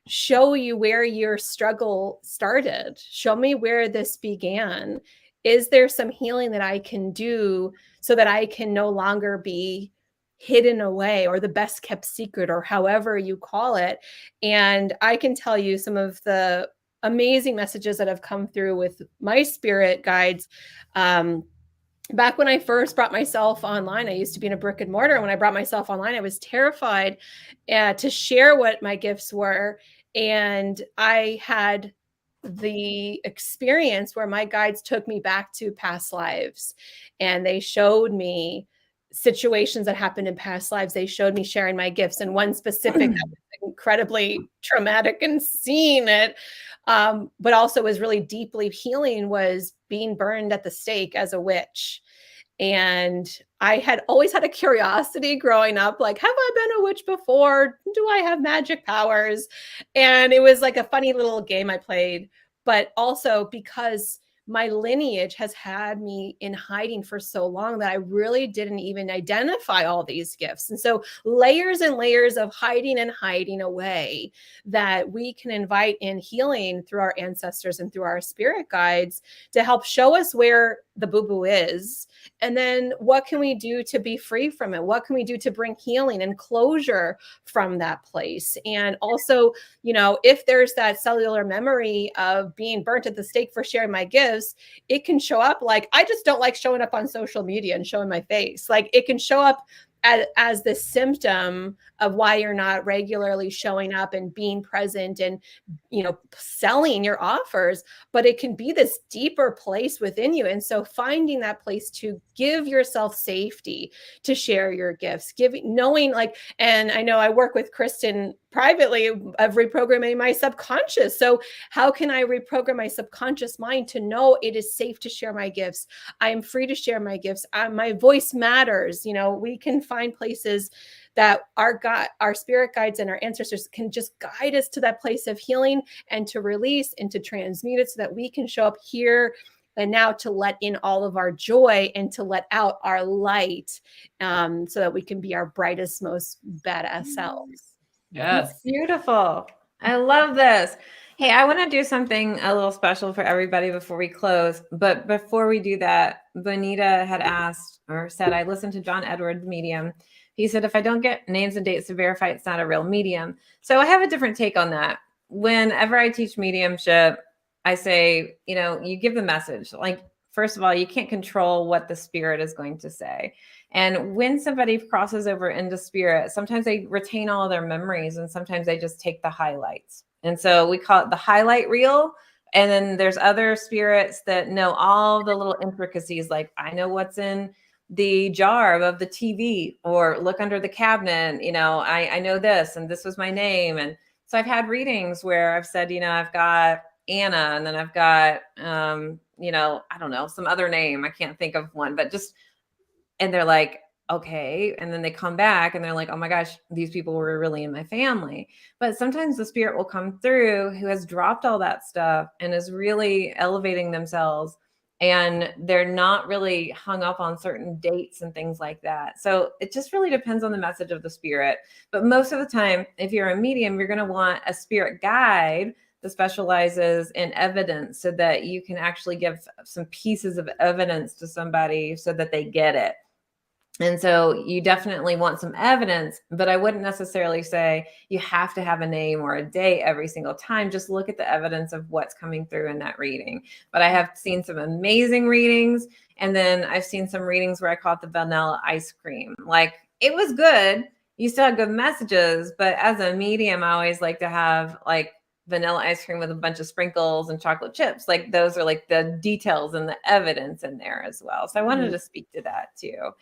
show you where your struggle started. Show me where this began. Is there some healing that I can do so that I can no longer be hidden away or the best kept secret or however you call it? And I can tell you some of the amazing messages that have come through with my spirit guides. Back when I first brought myself online, I used to be in a brick and mortar. And when I brought myself online, I was terrified to share what my gifts were. And I had the experience where my guides took me back to past lives and they showed me situations that happened in past lives. They showed me sharing my gifts, and one specific that was incredibly traumatic and seeing it, but also was really deeply healing, was being burned at the stake as a witch. And I had always had a curiosity growing up, like, have I been a witch before? Do I have magic powers? And it was like a funny little game I played, but also because my lineage has had me in hiding for so long that I really didn't even identify all these gifts. And so layers and layers of hiding and hiding away that we can invite in healing through our ancestors and through our spirit guides to help show us where the boo-boo is. And then what can we do to be free from it? What can we do to bring healing and closure from that place? And also, you know, if there's that cellular memory of being burnt at the stake for sharing my gifts, it can show up like, I just don't like showing up on social media and showing my face. Like, it can show up as the symptom of why you're not regularly showing up and being present and, selling your offers, but it can be this deeper place within you. And so finding that place to give yourself safety to share your gifts, knowing and I know I work with Kristin privately of reprogramming my subconscious. So how can I reprogram my subconscious mind to know it is safe to share my gifts? I am free to share my gifts. My voice matters. We can find places that our spirit guides and our ancestors can just guide us to that place of healing and to release and to transmute it so that we can show up here and now to let in all of our joy and to let out our light, so that we can be our brightest, most badass selves. Yes. That's beautiful. I love this. Hey, I want to do something a little special for everybody before we close. But before we do that, Bonita had asked or said, I listened to John Edwards' medium. He said, if I don't get names and dates to verify, it's not a real medium. So I have a different take on that. Whenever I teach mediumship, I say, you give the message. Like, first of all, you can't control what the spirit is going to say. And when somebody crosses over into spirit, sometimes they retain all of their memories and sometimes they just take the highlights. And so we call it the highlight reel. And then there's other spirits that know all the little intricacies. Like, I know what's in the jar of the TV, or look under the cabinet. I know this, and this was my name. And so I've had readings where I've said, I've got Anna, and then I've got, I don't know, some other name. I can't think of one, but and they're like, okay. And then they come back and they're like, oh my gosh, these people were really in my family. But sometimes the spirit will come through who has dropped all that stuff and is really elevating themselves. And they're not really hung up on certain dates and things like that. So it just really depends on the message of the spirit. But most of the time, if you're a medium, you're going to want a spirit guide that specializes in evidence so that you can actually give some pieces of evidence to somebody so that they get it. And so you definitely want some evidence, but I wouldn't necessarily say you have to have a name or a date every single time. Just look at the evidence of what's coming through in that reading. But I have seen some amazing readings. And then I've seen some readings where I call it the vanilla ice cream. Like, it was good. You still have good messages, but as a medium, I always like to have like vanilla ice cream with a bunch of sprinkles and chocolate chips. Like, those are like the details and the evidence in there as well. So I wanted to speak to that too.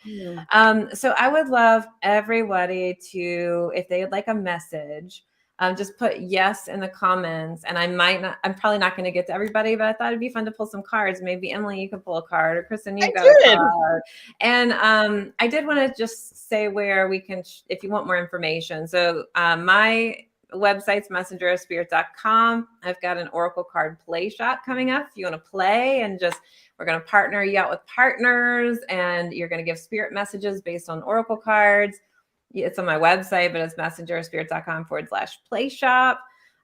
So I would love everybody to, if they would like a message, just put yes in the comments. And I'm probably not going to get to everybody, but I thought it'd be fun to pull some cards. Maybe Emily, you could pull a card, or Kristin, you got a card. And I did want to just say where we can, if you want more information. So my website's messengerofspirit.com. I've got an Oracle card play shop coming up. If you want to play and we're going to partner you out with partners, and you're going to give spirit messages based on Oracle cards. It's on my website, but it's messengerofspirit.com/play shop.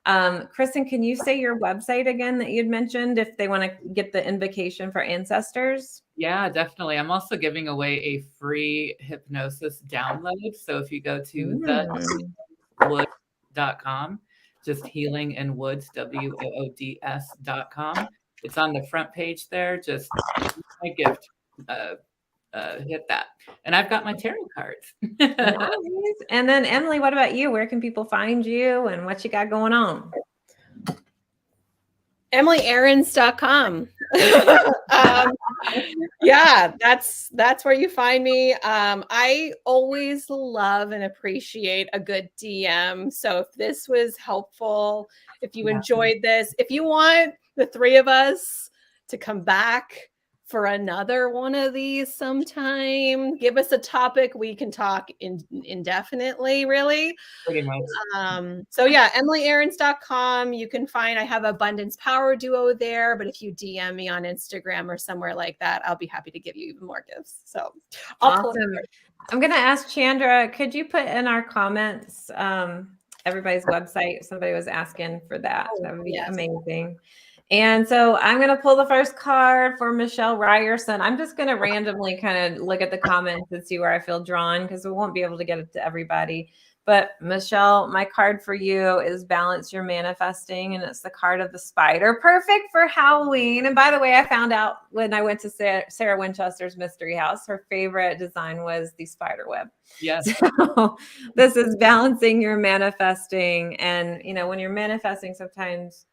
Kristin, can you say your website again that you'd mentioned if they want to get the invocation for ancestors? Yeah, definitely. I'm also giving away a free hypnosis download. So if you go to thewood.com, just healing in woods, WOODS.com. It's on the front page there. Just my gift. Hit that. And I've got my tarot cards. Nice. And then Emily, what about you? Where can people find you and what you got going on? EmilyAarons.com. Yeah, that's where you find me. I always love and appreciate a good DM. So if this was helpful, if you enjoyed this, if you want the three of us to come back for another one of these sometime, give us a topic. We can talk indefinitely, really. Pretty much. So yeah, EmilyAarons.com. You can find, I have Abundance Power Duo there, but if you DM me on Instagram or somewhere like that, I'll be happy to give you even more gifts. So awesome. I'm going to ask Chandra, could you put in our comments everybody's website? Somebody was asking for that. That would be amazing. And so I'm going to pull the first card for Michelle Ryerson. I'm just going to randomly kind of look at the comments and see where I feel drawn, because we won't be able to get it to everybody. But Michelle, my card for you is Balance Your Manifesting, and it's the card of the spider. Perfect for Halloween. And by the way, I found out when I went to Sarah Winchester's mystery house, her favorite design was the spider web. Yes. So this is balancing your manifesting. And, when you're manifesting, sometimes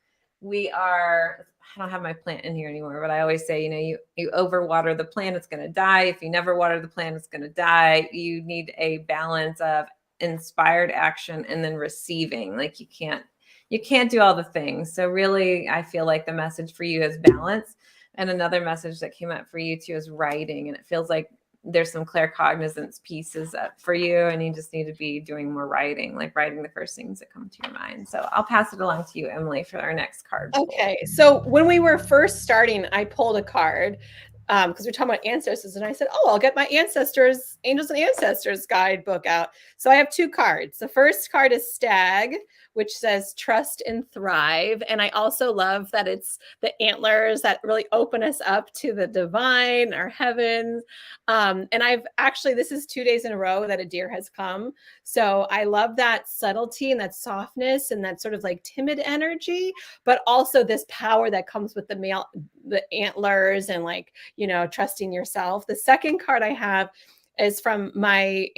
I don't have my plant in here anymore, but I always say, you overwater the plant, it's going to die. If you never water the plant, it's going to die. You need a balance of inspired action and then receiving. Like you can't do all the things. So really, I feel like the message for you is balance. And another message that came up for you too is writing. And it feels like there's some claircognizance pieces up for you, and you just need to be doing more writing, like writing the first things that come to your mind. So I'll pass it along to you, Emily, for our next card. Okay. So when we were first starting, I pulled a card because we're talking about ancestors, and I said, I'll get my ancestors, Angels and Ancestors guidebook out. So I have two cards. The first card is Stag, which says trust and thrive. And I also love that it's the antlers that really open us up to the divine, our heavens. And this is 2 days in a row that a deer has come. So I love that subtlety and that softness and that sort of like timid energy, but also this power that comes with the antlers and like, trusting yourself. The second card I have is from my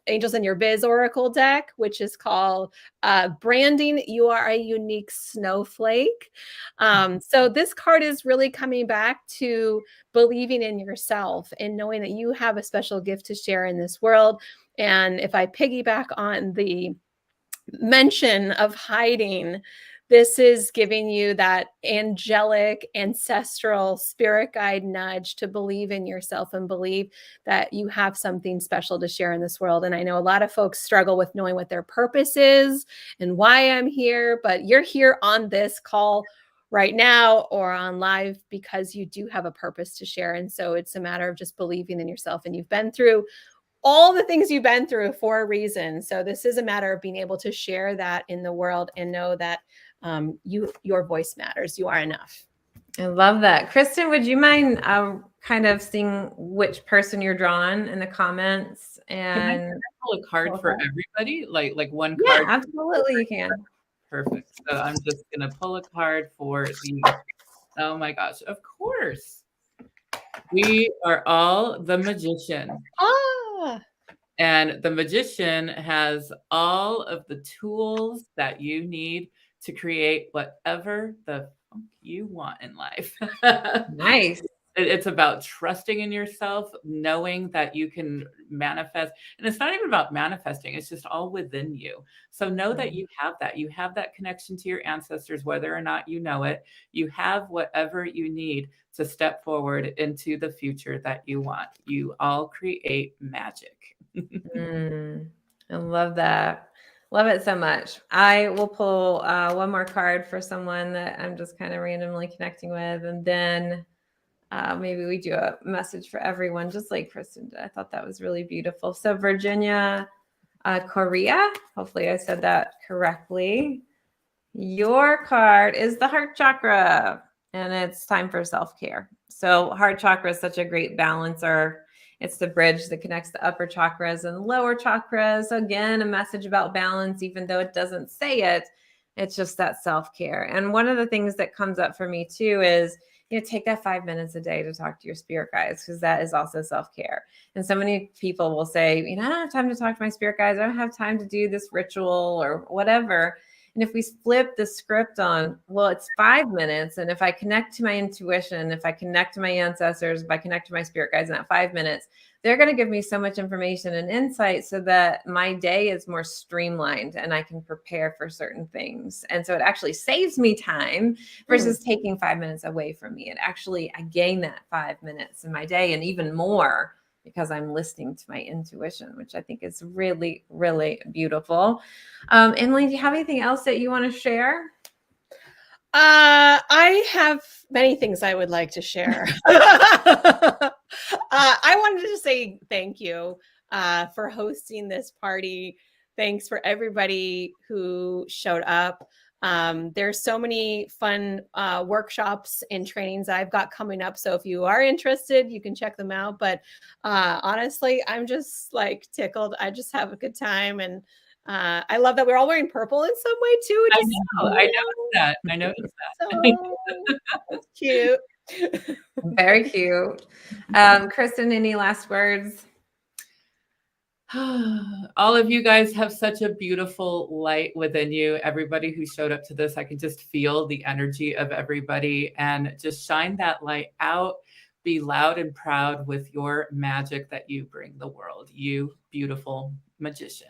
Angels in Your Biz Oracle deck, which is called Branding. You Are a Unique Snowflake. So this card is really coming back to believing in yourself and knowing that you have a special gift to share in this world. And if I piggyback on the mention of hiding, this is giving you that angelic, ancestral spirit guide nudge to believe in yourself and believe that you have something special to share in this world. And I know a lot of folks struggle with knowing what their purpose is and why I'm here, but you're here on this call right now or on live because you do have a purpose to share. And so it's a matter of just believing in yourself. And you've been through all the things you've been through for a reason. So this is a matter of being able to share that in the world and know that your voice matters. You are enough. I love that. Kristin, would you mind kind of seeing which person you're drawn in the comments? And can I pull a card for everybody? Like one card? Yeah, absolutely you can. Perfect. So I'm just going to pull a card for oh my gosh, of course. We are all the Magician. And the Magician has all of the tools that you need to create whatever the funk you want in life. Nice. It's about trusting in yourself, knowing that you can manifest. And it's not even about manifesting. It's just all within you. So know that you have that. You have that connection to your ancestors, whether or not you know it. You have whatever you need to step forward into the future that you want. You all create magic. I love that. Love it so much. I will pull one more card for someone that I'm just kind of randomly connecting with. And then maybe we do a message for everyone, just like Kristin did. I thought that was really beautiful. So Virginia Correa, hopefully I said that correctly. Your card is the heart chakra, and it's time for self-care. So heart chakra is such a great balancer. It's the bridge that connects the upper chakras and lower chakras. So again, a message about balance, even though it doesn't say it, it's just that self-care. And one of the things that comes up for me too is, take that 5 minutes a day to talk to your spirit guides, because that is also self-care. And so many people will say, I don't have time to talk to my spirit guides. I don't have time to do this ritual or whatever. And if we flip the script on, well, it's 5 minutes. And if I connect to my intuition, if I connect to my ancestors, if I connect to my spirit guides in that 5 minutes, they're going to give me so much information and insight so that my day is more streamlined and I can prepare for certain things. And so it actually saves me time versus taking 5 minutes away from me. I gain that 5 minutes in my day and even more because I'm listening to my intuition, which I think is really, really beautiful. Emily, do you have anything else that you want to share? I have many things I would like to share. I wanted to say thank you for hosting this party. Thanks for everybody who showed up. There's so many fun workshops and trainings I've got coming up. So if you are interested, you can check them out. But honestly, I'm just like tickled. I just have a good time. And I love that we're all wearing purple in some way too. I noticed that. I noticed that. So cute. Very cute. Kristin, any last words? All of you guys have such a beautiful light within you. Everybody who showed up to this, I can just feel the energy of everybody, and just shine that light out. Be loud and proud with your magic that you bring the world. You beautiful magician.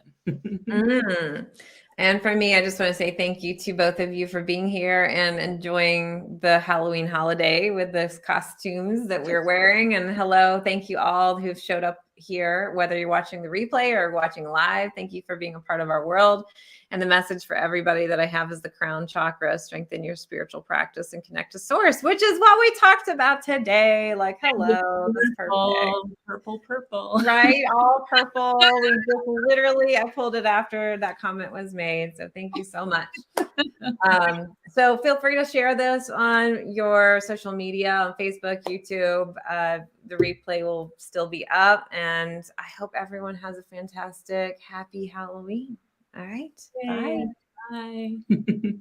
And for me, I just want to say thank you to both of you for being here and enjoying the Halloween holiday with the costumes that we're wearing. And hello, thank you all who've showed up here, whether you're watching the replay or watching live. Thank you for being a part of our world. And the message for everybody that I have is the crown chakra: strengthen your spiritual practice and connect to source, which is what we talked about today. Like, hello, that's perfect. Purple. Right, all purple. We just literally, I pulled it after that comment was made. So thank you so much. So feel free to share this on your social media, on Facebook, YouTube. The replay will still be up, and I hope everyone has a fantastic, happy Halloween. All right. Yay. Bye. Bye.